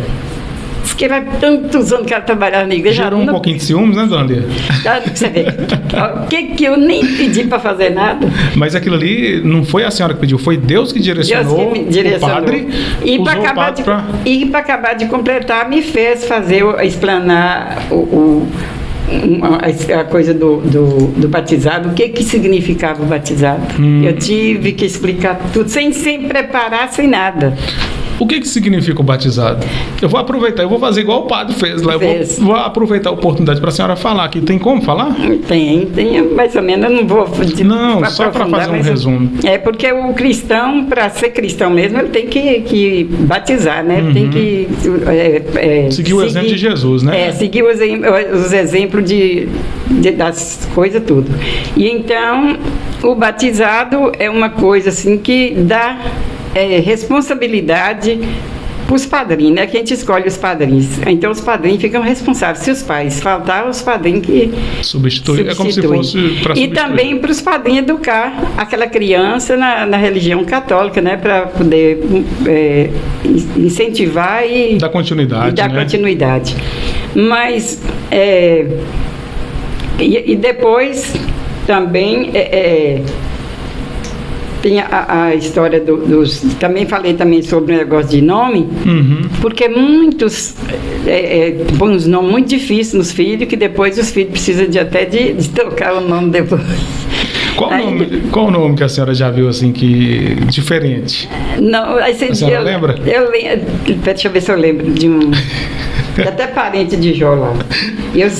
Diz que vai tantos anos que ela trabalhava na igreja. Gerou um pouquinho de ciúmes, né, Dona Lia? Você vê. O que eu nem pedi para fazer nada. Mas aquilo ali não foi a senhora que pediu, foi Deus que direcionou, o padre. E para acabar de completar, me fez explanar a coisa do batizado, o que significava o batizado. Eu tive que explicar tudo, sem preparar, sem nada. O que significa o batizado? Eu vou aproveitar, eu vou fazer igual o padre fez lá. Vou aproveitar a oportunidade para a senhora falar aqui. Tem como falar? Tem mais ou menos, eu não vou... Não, só para fazer um resumo. É porque o cristão, para ser cristão mesmo, ele tem que batizar, né? Tem que... seguir o exemplo de Jesus, né? Seguir os exemplos das coisas tudo. E então, o batizado é uma coisa assim que dá... responsabilidade para os padrinhos, né? Que a gente escolhe os padrinhos. Então os padrinhos ficam responsáveis. Se os pais faltar, os padrinhos que substituem. É como se fosse para substituir. E também para os padrinhos educar aquela criança na religião católica, né? Para poder incentivar e dar continuidade. Continuidade. Mas e depois também tem a história dos... Também falei sobre o negócio de nome, porque muitos põem uns nomes muito difíceis nos filhos, que depois os filhos precisam até de trocar o nome depois. Qual o nome que a senhora já viu assim, que diferente? Não, a senhora lembra? Eu lembro, deixa eu ver se eu lembro de um... até parente de Jó lá.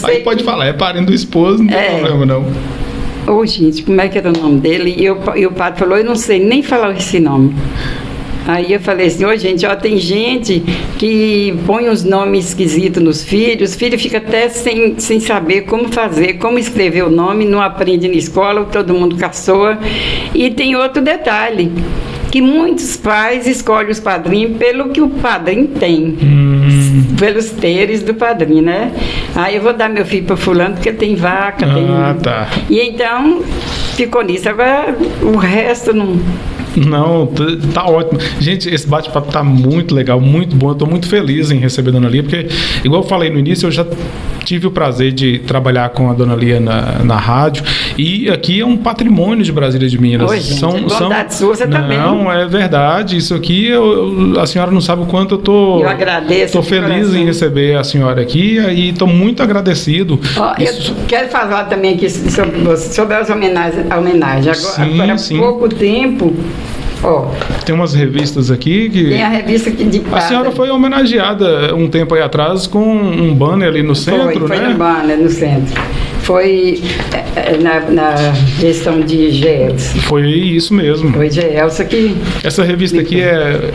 Aí pode falar, é parente do esposo, não tem problema não. Gente, como é que era o nome dele? E o padre falou, eu não sei nem falar esse nome. Aí eu falei assim, gente, tem gente que põe uns nomes esquisitos nos filhos, os filhos ficam até sem saber como fazer, como escrever o nome, não aprende na escola, todo mundo caçoa. E tem outro detalhe, que muitos pais escolhem os padrinhos pelo que o padrinho tem, pelos teres do padrinho, né? Aí eu vou dar meu filho para fulano porque tem vaca, tem... tá. E então ficou nisso. Agora o resto não... Não, tá ótimo. Gente, esse bate-papo tá muito legal, muito bom. Eu tô muito feliz em receber a Dona Lia, porque, igual eu falei no início, eu já tive o prazer de trabalhar com a Dona Lia na rádio, e aqui é um patrimônio de Brasília de Minas. Oi, gente, bondade sua, você também. Não, é verdade. Isso aqui, a senhora não sabe o quanto eu agradeço. Tô feliz em receber a senhora aqui e tô muito agradecido. Eu quero falar também aqui sobre as homenagens. Agora, sim. Há pouco tempo... Tem umas revistas aqui que... Tem a revista aqui de prata. A senhora foi homenageada um tempo aí atrás com um banner ali no centro, foi né? Foi um banner no centro. Foi na gestão de GELS. Foi isso mesmo. Foi GELS que... Essa revista aqui é...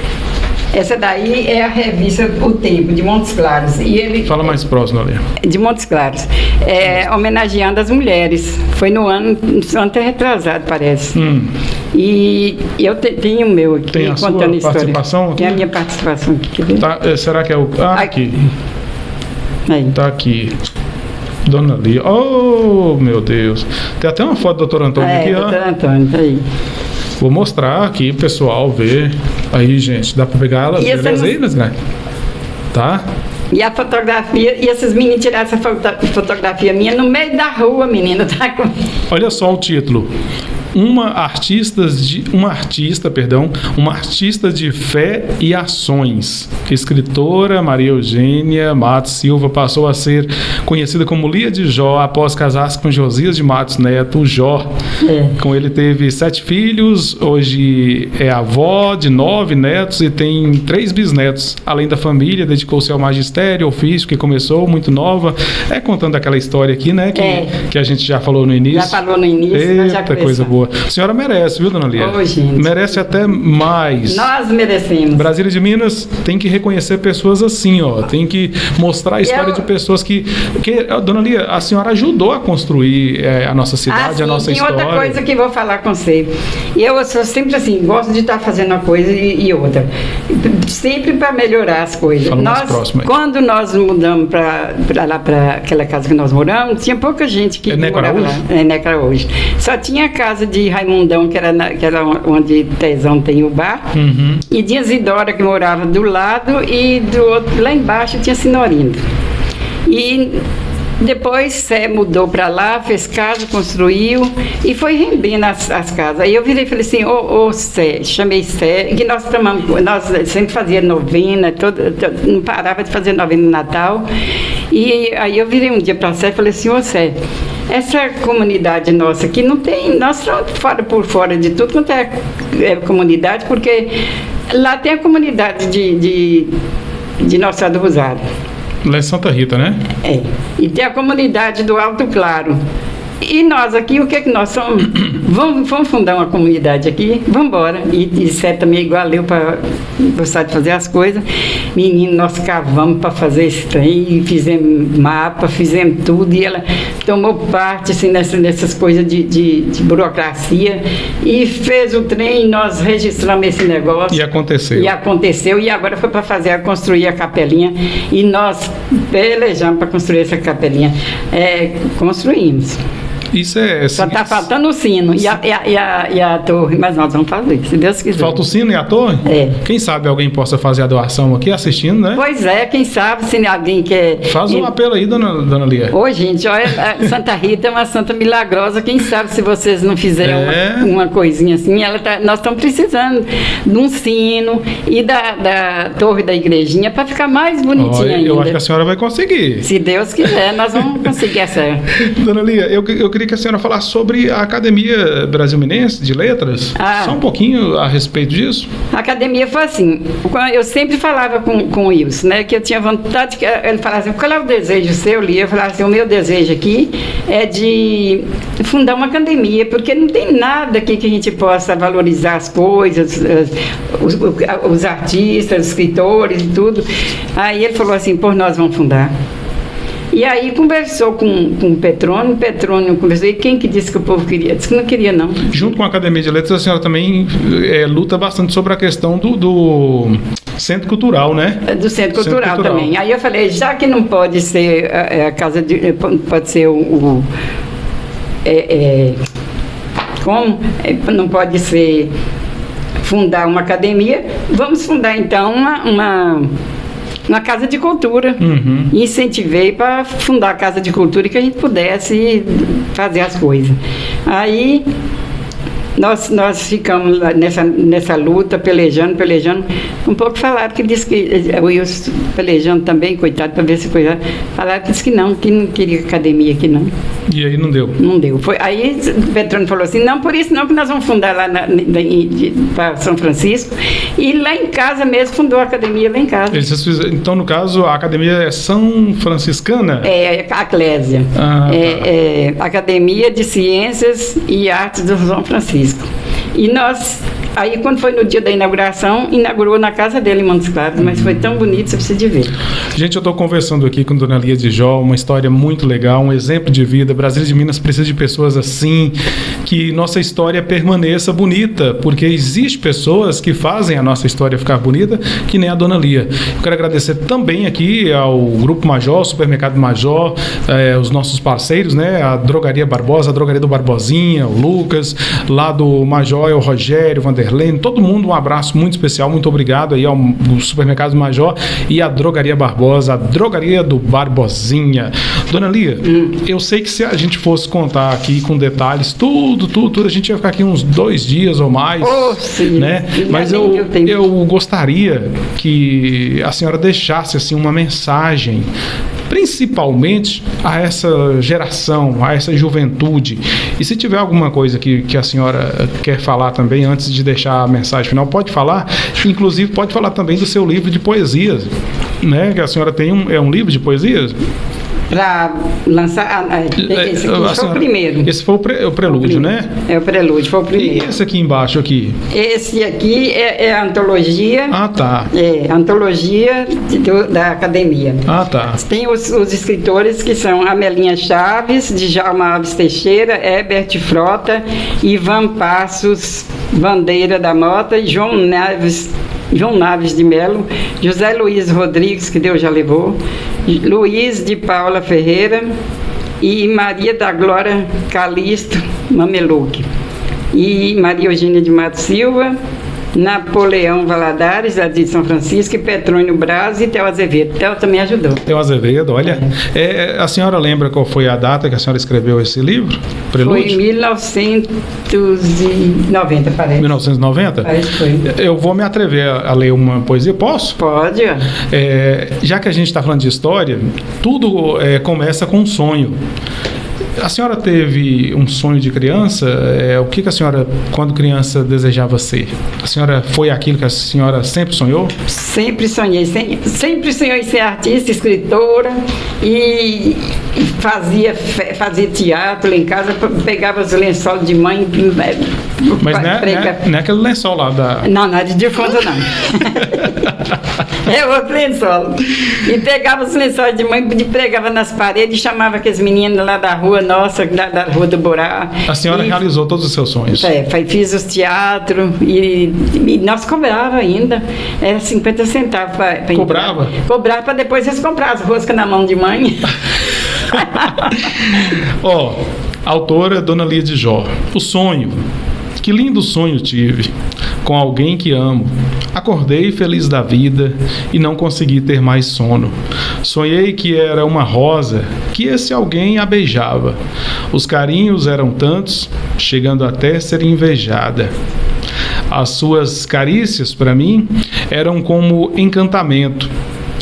Essa daí é a revista O Tempo, de Montes Claros. E ele, fala mais próximo ali. De Montes Claros. Homenageando as mulheres. Foi no ano retrasado, parece. E eu tenho o meu aqui, tem a contando sua história. Participação aqui? Tem a minha participação aqui. Tá, será que é o... aqui. Aí. Tá aqui. Dona Lia. Oh, meu Deus. Tem até uma foto do Dr. Antônio aqui, ó. Dr. Antônio, tá aí. Vou mostrar aqui, pessoal, ver. Aí, gente, dá pra pegar ela? Beleza aí, né? Tá? E a fotografia, e esses meninos tiraram essa fotografia minha no meio da rua, menina, tá com... Olha só o título. Uma artista de fé e ações. Escritora Maria Eugênia Matos Silva passou a ser conhecida como Lia de Jó após casar-se com Josias de Matos Neto, o Jó. Com ele teve 7 filhos, hoje é avó de 9 netos e tem 3 bisnetos. Além da família, dedicou-se ao magistério, ofício, que começou muito nova. Contando aquela história aqui, né? Que a gente já falou no início. Já falou no início. Eita, coisa boa. A senhora merece, viu, Dona Lia? Gente. Merece até mais. Nós merecemos. Brasília de Minas tem que reconhecer pessoas assim, ó. Tem que mostrar a história de pessoas que... Dona Lia, a senhora ajudou a construir a nossa cidade, a nossa história. Tem outra coisa que eu vou falar com você. Eu sou sempre assim, gosto de estar fazendo uma coisa e outra. Sempre para melhorar as coisas. Fala mais próximo aí. Quando nós mudamos para lá, para aquela casa que nós moramos, tinha pouca gente que morava lá. Neca Araújo. Só tinha a casa de Raimundão, que era onde Tezão tem o bar, e tinha Zidora, que morava do lado, e do outro, lá embaixo tinha Sinorindo. E depois Sé mudou para lá, fez casa, construiu e foi rendendo as casas. Aí eu virei e falei assim, Sé, chamei Sé, que nós sempre fazia novena, não parava de fazer novena no Natal. E aí eu virei um dia para Sé e falei assim, Sé, essa comunidade nossa aqui não tem, nós estamos por fora de tudo quanto é comunidade, porque lá tem a comunidade de Nossa Senhora do Rosário. Lá em Santa Rita, né? E tem a comunidade do Alto Claro. E nós aqui, o que é que nós somos? Vamos fundar uma comunidade aqui? Vamos embora. E Sé também igual eu para gostar de fazer as coisas. Menino, nós cavamos para fazer esse trem, fizemos mapa, fizemos tudo. E ela tomou parte assim, nessas coisas de burocracia. E fez o trem, e nós registramos esse negócio. E aconteceu. E agora foi para construir a capelinha. E nós pelejamos para construir essa capelinha. Construímos. Isso só está faltando o sino e a torre, mas nós vamos fazer, se Deus quiser. Falta o sino e a torre? Quem sabe alguém possa fazer a doação aqui assistindo, né? Pois é, quem sabe se alguém quer... Faz um apelo aí, dona Lia. Gente, olha, Santa Rita é uma santa milagrosa, quem sabe se vocês não fizerem uma coisinha assim, nós estamos precisando de um sino e da torre da igrejinha para ficar mais bonitinha ainda. Eu acho que a senhora vai conseguir. Se Deus quiser, nós vamos conseguir essa... Dona Lia, eu queria que a senhora falasse sobre a Academia Brasil-Minense de Letras. Só um pouquinho a respeito disso. A academia foi assim, eu sempre falava com o Wilson, né, que eu tinha vontade, ele falava assim, qual é o desejo seu, Lia? Eu falava assim, o meu desejo aqui é de fundar uma academia, porque não tem nada aqui que a gente possa valorizar as coisas, os artistas, os escritores e tudo. Aí ele falou assim, nós vamos fundar. E aí conversou com o Petrônio conversou, e quem que disse que o povo queria? Disse que não queria, não. Junto com a Academia de Letras, a senhora também luta bastante sobre a questão do Centro Cultural, né? Do Centro Cultural também. Aí eu falei, já que não pode ser a casa de... pode ser como? Não pode ser fundar uma academia, vamos fundar então uma casa de cultura. Incentivei para fundar a casa de cultura e que a gente pudesse fazer as coisas. Aí nós ficamos nessa luta, pelejando. Um pouco falaram que disse que eu ia pelejando também, coitado, para ver se coisa. Falaram que disse que não queria academia aqui não. E aí não deu? Não deu. Aí o Petrônio falou assim, não, por isso não, que nós vamos fundar lá para São Francisco. E lá em casa mesmo, fundou a academia lá em casa. Então, no caso, a academia é São Franciscana? É, a Clésia. É Academia de Ciências e Artes do São Francisco. E aí quando foi no dia da inauguração, inaugurou na casa dele em Montes Claros, mas foi tão bonito, você precisa de ver. Gente, eu estou conversando aqui com Dona Lia de Jó, uma história muito legal, um exemplo de vida. Brasília de Minas precisa de pessoas assim, que nossa história permaneça bonita, porque existem pessoas que fazem a nossa história ficar bonita, que nem a Dona Lia. Eu quero agradecer também aqui ao Grupo Major, Supermercado Major, os nossos parceiros, né? A Drogaria Barbosa, a Drogaria do Barbosinha, o Lucas, lá do Major é o Rogério, Vanderlene, todo mundo, um abraço muito especial, muito obrigado aí ao Supermercado Major e à Drogaria Barbosa, a Drogaria do Barbosinha. Dona Lia, eu sei que se a gente fosse contar aqui com detalhes, tudo, a gente ia ficar aqui uns 2 dias ou mais, né? Mas eu gostaria que a senhora deixasse assim uma mensagem, principalmente a essa geração, a essa juventude. E se tiver alguma coisa que a senhora quer falar também, antes de deixar a mensagem final, pode falar. Inclusive, pode falar também do seu livro de poesias, né? Que a senhora tem um livro de poesias? Para lançar, esse aqui foi o primeiro. Esse foi o prelúdio, né? É o prelúdio, foi o primeiro. E esse aqui embaixo aqui? Esse aqui é a antologia. Ah, tá. É, antologia da academia. Ah, tá. Tem os escritores que são Amelinha Chaves, Djalma Alves Teixeira, Herbert Frota, Ivan Passos Bandeira da Mota, João Naves de Melo, José Luiz Rodrigues, que Deus já levou, Luiz de Paula Ferreira e Maria da Glória Calixto Mameluque, e Maria Eugênia de Matos Silva, Napoleão Valadares, da de São Francisco, e Petrônio Braz e Theo Azevedo. Theo também ajudou. Theo Azevedo, olha. A senhora lembra qual foi a data que a senhora escreveu esse livro? Prelúdio? Foi em 1990, parece. 1990? Parece que foi. Eu vou me atrever a ler uma poesia, posso? Pode. Já que a gente está falando de história, tudo começa com um sonho. A senhora teve um sonho de criança? O que a senhora, quando criança, desejava ser? A senhora foi aquilo que a senhora sempre sonhou? Sempre sonhei. Sempre sonhei ser artista, escritora e fazia teatro lá em casa, pegava os lençóis de mãe. Mas não é aquele lençol lá da... Não é de defunto, não. É outro lençol. E pegava os lençóis de mãe, pregava nas paredes e chamava aqueles meninos lá da rua nossa, da Rua do Borá. A senhora realizou todos os seus sonhos? Fiz os teatros e nós cobrava ainda. Era 50 centavos para Cobrava? Entrar. Cobrava para depois eles comprar as roscas na mão de mãe. Autora Dona Lia de Jó. O sonho. Que lindo sonho tive com alguém que amo. Acordei feliz da vida e não consegui ter mais sono. Sonhei que era uma rosa, que esse alguém a beijava. Os carinhos eram tantos, chegando até ser invejada. As suas carícias, para mim, eram como encantamento.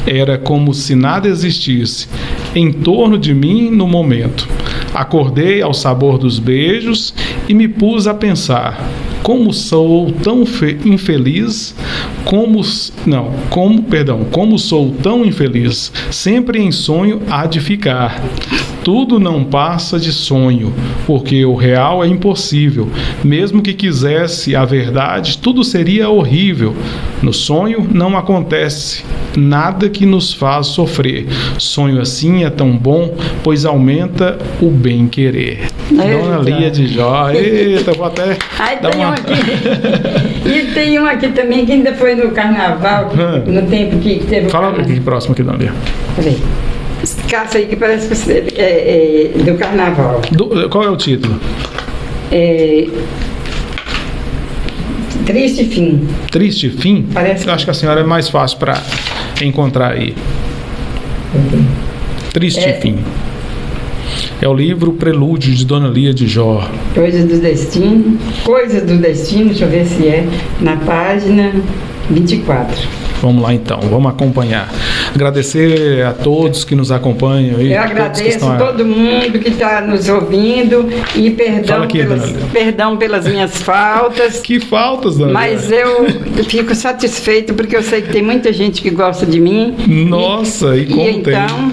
Era como se nada existisse em torno de mim no momento. Acordei ao sabor dos beijos e me pus a pensar: como sou tão infeliz, como sou tão infeliz, sempre em sonho há de ficar. Tudo não passa de sonho, porque o real é impossível. Mesmo que quisesse a verdade, tudo seria horrível. No sonho não acontece nada que nos faz sofrer. Sonho assim é tão bom, pois aumenta o bem-querer. Dona Lia de Jó. Eita, vou até dar uma... E tem um aqui também que ainda foi no carnaval, no tempo que teve... Fala aqui próximo aqui, Dona Lia. Peraí. Caça aí que parece que é do carnaval. Qual é o título? Triste Fim. Triste Fim? Parece. Eu acho que a senhora é mais fácil para encontrar aí. Triste Fim. É o livro Prelúdio de Dona Lia de Jó. Coisas do Destino. Coisas do Destino, deixa eu ver se é na página 24. Vamos lá então, vamos acompanhar. Agradecer a todos que nos acompanham aí. Eu agradeço todo mundo que está nos ouvindo e perdão pelas minhas faltas. Que faltas, Dona Lia? Mas eu fico satisfeito porque eu sei que tem muita gente que gosta de mim. Nossa, e como tem? Então,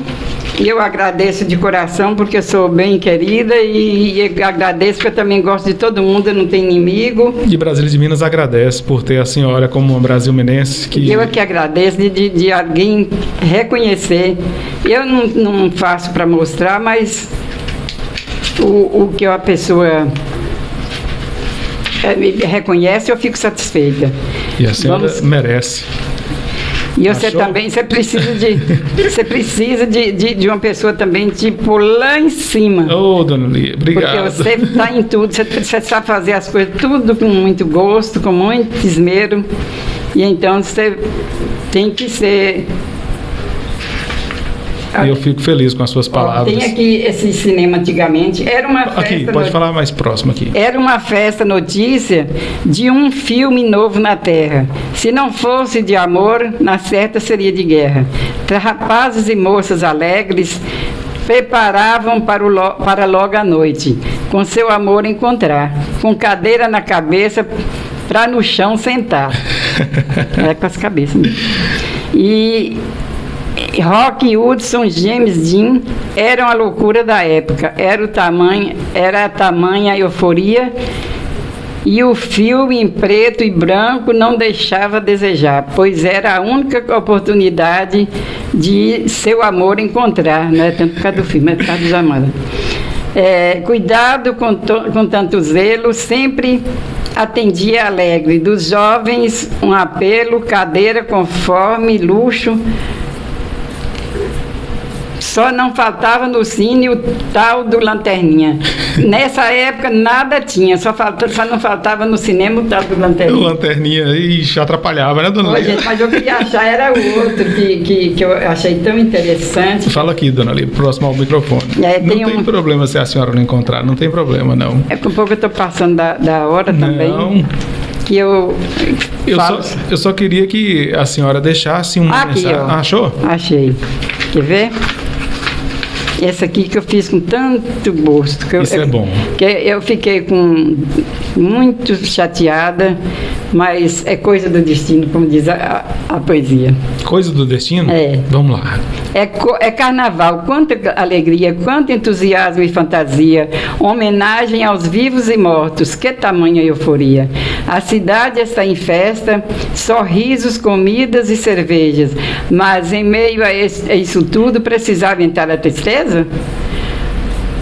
eu agradeço de coração porque eu sou bem querida e agradeço porque eu também gosto de todo mundo, eu não tenho inimigo. E Brasília de Minas agradece por ter a senhora como uma brasilminense que... Eu é que agradeço de alguém reconhecer. Eu não faço para mostrar, mas o que a pessoa me reconhece, eu fico satisfeita. E a senhora merece. E você também, você precisa de uma pessoa também, tipo, lá em cima. Ô, Dona Lia, obrigado. Porque você está em tudo, você sabe fazer as coisas tudo com muito gosto, com muito esmero. E então você tem que ser... E eu fico feliz com as suas palavras. Tem aqui esse cinema antigamente, era uma festa... Aqui, pode falar mais próximo aqui. Era uma festa notícia de um filme novo na Terra. Se não fosse de amor, na certa seria de guerra. Rapazes e moças alegres preparavam para logo à noite, com seu amor encontrar, com cadeira na cabeça para no chão sentar. É com as cabeças, né? E Rock e Hudson, James Dean eram a loucura da época, era a tamanha euforia, e o filme em preto e branco não deixava a desejar, pois era a única oportunidade de seu amor encontrar, não é tanto por causa do filme, é por causa dos amados. Cuidado com tanto zelo, sempre atendia alegre, dos jovens um apelo, cadeira conforme luxo. Só não faltava no cine o tal do Lanterninha. Nessa época nada tinha, só não faltava no cinema o tal do Lanterninha. O Lanterninha, ixi, atrapalhava, né, Dona Lia? Gente, mas eu queria achar, era o outro que eu achei tão interessante. Fala aqui, Dona Lia, próximo ao microfone. Não tem problema se a senhora não encontrar, não tem problema, não. É que um pouco eu estou passando da hora também. Não. Que eu só queria que a senhora deixasse uma mensagem. Achou? Achei. Quer ver? Essa aqui que eu fiz com tanto gosto. Isso é bom. Que eu fiquei muito chateada, mas é coisa do destino, como diz a poesia. Coisa do destino? É. Vamos lá. É carnaval, quanta alegria, quanto entusiasmo e fantasia, homenagem aos vivos e mortos, que tamanha euforia. A cidade está em festa, sorrisos, comidas e cervejas, mas em meio a isso tudo precisava entrar a tristeza?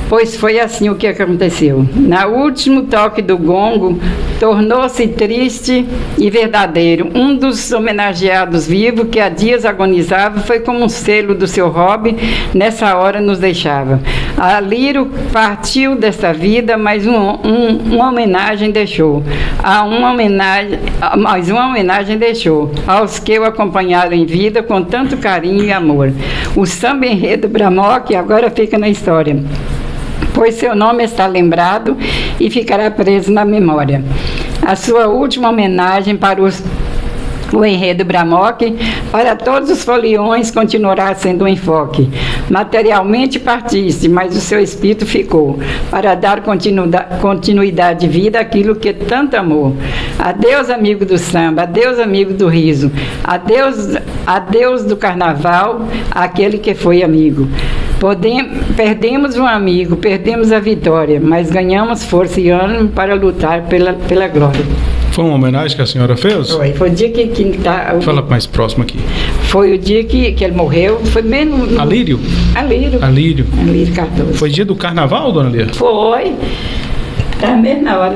Pois foi assim o que aconteceu. No último toque do gongo, tornou-se triste e verdadeiro. Um dos homenageados vivos, que há dias agonizava, foi como um selo do seu hobby, nessa hora nos deixava. A Liro partiu desta vida, mas uma homenagem deixou. Mais uma homenagem deixou aos que o acompanharam em vida com tanto carinho e amor. O samba enredo Bramoque agora fica na história, pois seu nome está lembrado e ficará preso na memória. A sua última homenagem para o enredo Bramoque, para todos os foliões, continuará sendo um enfoque. Materialmente partiste, mas o seu espírito ficou, para dar continuidade de vida àquilo que tanto amou. Adeus, amigo do samba, adeus, amigo do riso, adeus do carnaval, aquele que foi amigo. Perdemos um amigo, perdemos a vitória, mas ganhamos força e ânimo para lutar pela glória. Foi uma homenagem que a senhora fez? Foi o dia que tá... Fala mais próximo aqui. Foi o dia que ele morreu, foi menos... Alírio? Alírio. Alírio. Alírio Cardoso. Foi dia do carnaval, Dona Lia? Foi. Tá mesmo na hora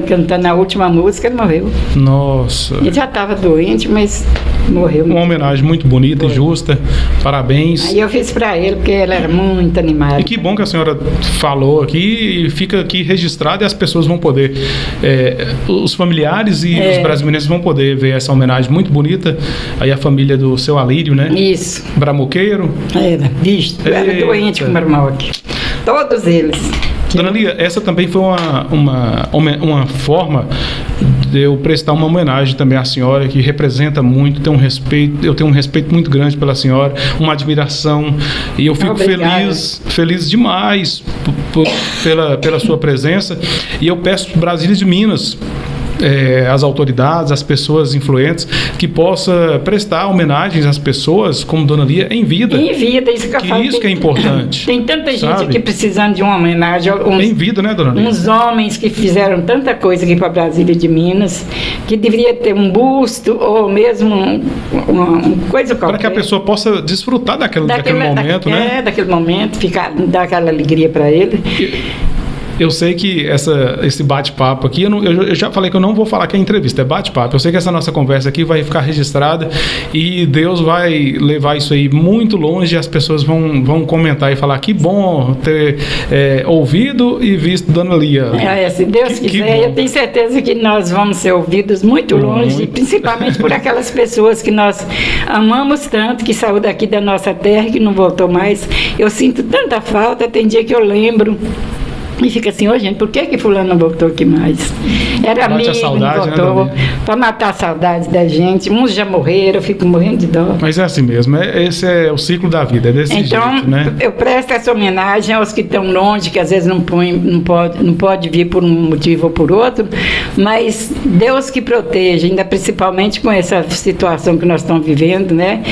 cantando a última música, ele morreu. Nossa. Ele já estava doente, mas morreu. Uma homenagem muito bonita e justa. Parabéns. Aí eu fiz para ele, porque ele era muito animado. E que bom que a senhora falou aqui e fica aqui registrado e as pessoas vão poder, os familiares e os brasileiros vão poder ver essa homenagem muito bonita. Aí a família do seu Alírio, né? Isso. Bramoqueiro. Era, bicho, era doente com o Bramoque. Todos eles. Dona Lia, essa também foi uma forma de eu prestar uma homenagem também à senhora, que representa muito, eu tenho um respeito muito grande pela senhora, uma admiração, e eu fico feliz demais pela sua presença, e eu peço para Brasília de Minas, as autoridades, as pessoas influentes, que possa prestar homenagens às pessoas como Dona Lia em vida. Em vida, isso que eu falo. Isso que é importante. Tem tanta gente aqui precisando de uma homenagem. Em vida, né, Dona Lia? Uns homens que fizeram tanta coisa aqui para Brasília de Minas, que deveria ter um busto ou mesmo uma coisa qualquer. Para que a pessoa possa desfrutar daquele momento, né? Daquele momento, dar aquela alegria para ele. Eu sei que esse bate-papo aqui, eu já falei que eu não vou falar que é entrevista, é bate-papo. Eu sei que essa nossa conversa aqui vai ficar registrada e Deus vai levar isso aí muito longe e as pessoas vão comentar e falar que bom ter ouvido e visto Dona Lia. Se Deus quiser, eu tenho certeza que nós vamos ser ouvidos muito longe, principalmente por aquelas pessoas que nós amamos tanto, que saiu daqui da nossa terra e que não voltou mais. Eu sinto tanta falta, tem dia que eu lembro. E fica assim, gente, por que fulano não voltou aqui mais? Era amigo, não voltou, né, para matar a saudade da gente. Uns já morreram, eu fico morrendo de dó. Mas é assim mesmo, esse é o ciclo da vida, é desse jeito, né? Então, eu presto essa homenagem aos que estão longe, que às vezes não pode vir por um motivo ou por outro, mas Deus que proteja, ainda principalmente com essa situação que nós estamos vivendo, né?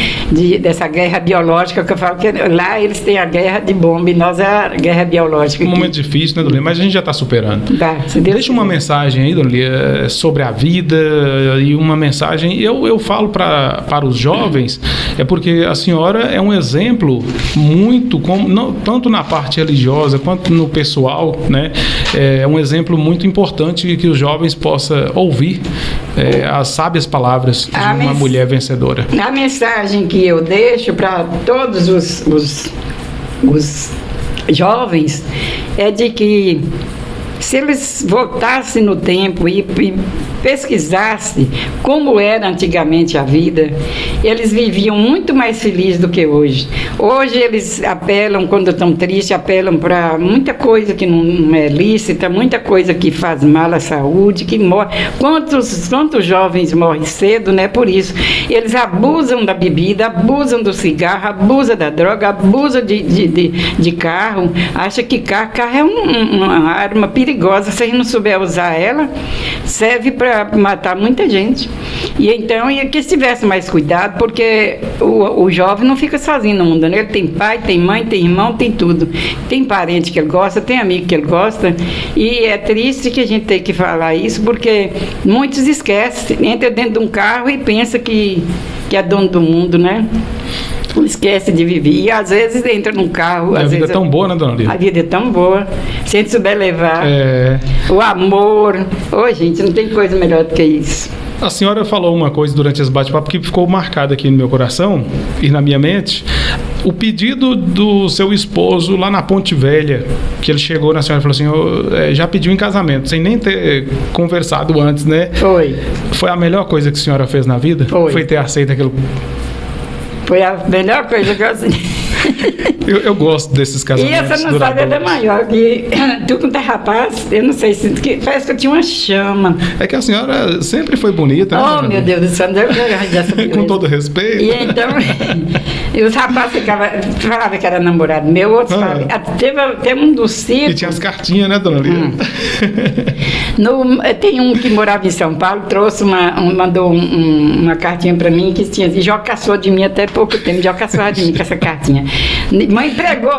Dessa guerra biológica, que eu falo que lá eles têm a guerra de bomba e nós a guerra biológica. Um momento difícil, né, Dona Lia? Mas a gente já está superando. Deixa uma mensagem aí, Dona Lia, sobre a vida e uma mensagem. Eu falo para os jovens, porque a senhora é um exemplo muito, tanto na parte religiosa quanto no pessoal, né? É um exemplo muito importante que os jovens possam ouvir as sábias palavras de uma mulher vencedora. A mensagem que eu deixo para todos os jovens é de que se eles voltassem no tempo e pesquisassem como era antigamente a vida, eles viviam muito mais felizes do que hoje. Hoje eles apelam, quando estão tristes, apelam para muita coisa que não é lícita, muita coisa que faz mal à saúde, que morre. Quantos jovens morrem cedo, né? Por isso. Eles abusam da bebida, abusam do cigarro, abusam da droga, abusam de carro. Acha que carro é uma arma perigosa. Se a gente não souber usar ela, serve para matar muita gente. E então, que se tivesse mais cuidado, porque o jovem não fica sozinho no mundo, né? Ele tem pai, tem mãe, tem irmão, tem tudo. Tem parente que ele gosta, tem amigo que ele gosta. E é triste que a gente tenha que falar isso, porque muitos esquecem, entra dentro de um carro e pensa que é dono do mundo, né? Esquece de viver. E às vezes entra num carro. A vida é tão boa, né, Dona Lia? A vida é tão boa. Se a gente souber levar o amor. Gente, não tem coisa melhor do que isso. A senhora falou uma coisa durante esse bate-papo que ficou marcada aqui no meu coração e na minha mente. O pedido do seu esposo lá na Ponte Velha, que ele chegou na senhora e falou assim, já pediu em casamento, sem nem ter conversado antes, né? Foi a melhor coisa que a senhora fez na vida? Foi ter aceito aquilo? Foi a melhor coisa que eu assisti. Eu gosto desses casamentos. E essa não sabe é maior, que tu quando é rapaz, eu não sei se parece que eu tinha uma chama. É que a senhora sempre foi bonita, né? Oh, meu Deus do céu, não deve essa com todo respeito. E então, e os rapazes falavam que era namorado meu, outros falavam. Teve um dos círculos. E tinha as cartinhas, né, Dona Lia? Tem um que morava em São Paulo, mandou uma cartinha pra mim que tinha. E já caçou de mim até pouco tempo, já caçou de mim com essa cartinha.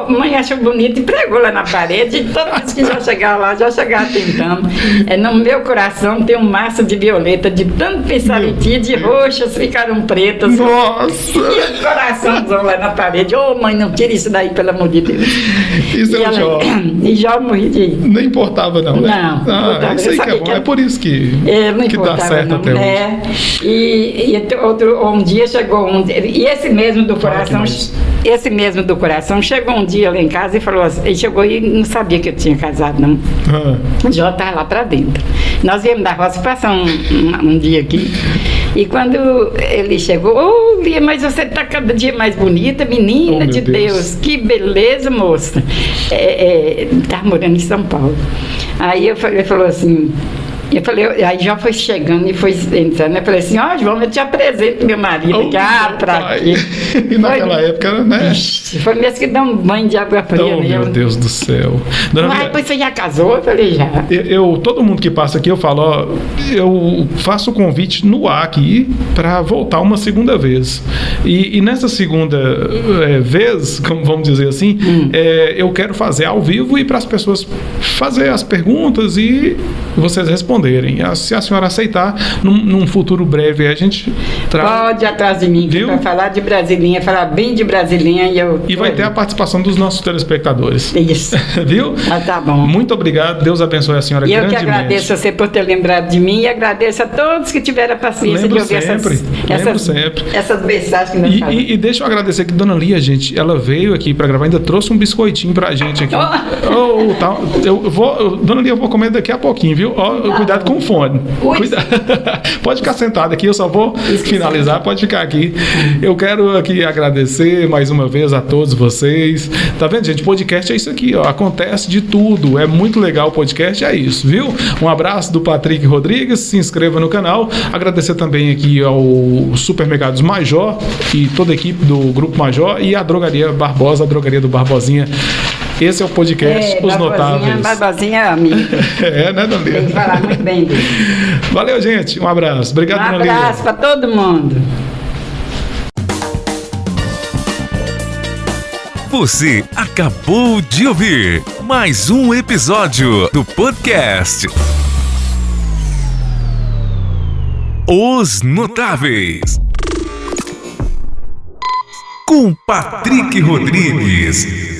Mãe achou bonito e pregou lá na parede. E toda vez que já chegava lá, já chegava tentando. No meu coração tem um maço de violeta, de tanto pensar em ti, de roxas ficaram pretas. Nossa! E o coraçãozão lá na parede. Mãe, não tira isso daí, pelo amor de Deus. Isso é o Jó. E Jó morri de ir. Nem importava, não, né? Não. Isso aí que é bom. É por isso que dá certo não. Até hoje. E um dia chegou e esse mesmo do coração. Esse mesmo do coração chegou um dia lá em casa e falou assim, ele chegou e não sabia que eu tinha casado, não. O Jó estava lá para dentro. Nós viemos da roça passar um dia aqui. E quando ele chegou, Lia, mas você está cada dia mais bonita, menina de Deus. Que beleza, moça. Estava morando em São Paulo. Aí ele falou assim, aí já foi chegando e foi entrando. Eu falei assim, João, eu te apresento meu marido. Pra quê? E naquela época, né? Foi mesmo que dá um banho de água fria mesmo. Meu Deus do céu. Depois você já casou? Eu falei, já. Todo mundo que passa aqui, eu falo, eu faço o convite no ar aqui para voltar uma segunda vez. E nessa segunda vez, como vamos dizer assim, eu quero fazer ao vivo e para as pessoas fazer as perguntas e vocês responderem. Se a senhora aceitar, num futuro breve, a gente traz. Pode ir atrás de mim, para falar de Brasilinha, falar bem de Brasilinha. E vai ter a participação dos nossos telespectadores. Isso. Viu? Tá bom. Muito obrigado, Deus abençoe a senhora grandemente. Eu que agradeço a você por ter lembrado de mim e agradeço a todos que tiveram a paciência de ouvir essas mensagens que nós falamos. E deixa eu agradecer que Dona Lia, gente, ela veio aqui para gravar, ainda trouxe um biscoitinho pra gente aqui. Dona Lia, eu vou comer daqui a pouquinho, viu? Cuidado com o fone. Pode ficar sentado aqui, eu só vou finalizar, pode ficar aqui. Eu quero aqui agradecer mais uma vez a todos vocês. Tá vendo, gente? Podcast é isso aqui, acontece de tudo. É muito legal o podcast, é isso, viu? Um abraço do Patrick Rodrigues, se inscreva no canal. Agradecer também aqui ao Supermercados Major e toda a equipe do Grupo Major e a Drogaria Barbosa, a Drogaria do Barbosinha. Esse é o podcast Os Notáveis. Barbosinha é amigo. Né, Dona Lia? Tem que falar muito bem dele. Valeu, gente. Um abraço. Obrigado, Dona Lia. Um abraço para todo mundo. Você acabou de ouvir mais um episódio do podcast Os Notáveis, com Patrick Rodrigues.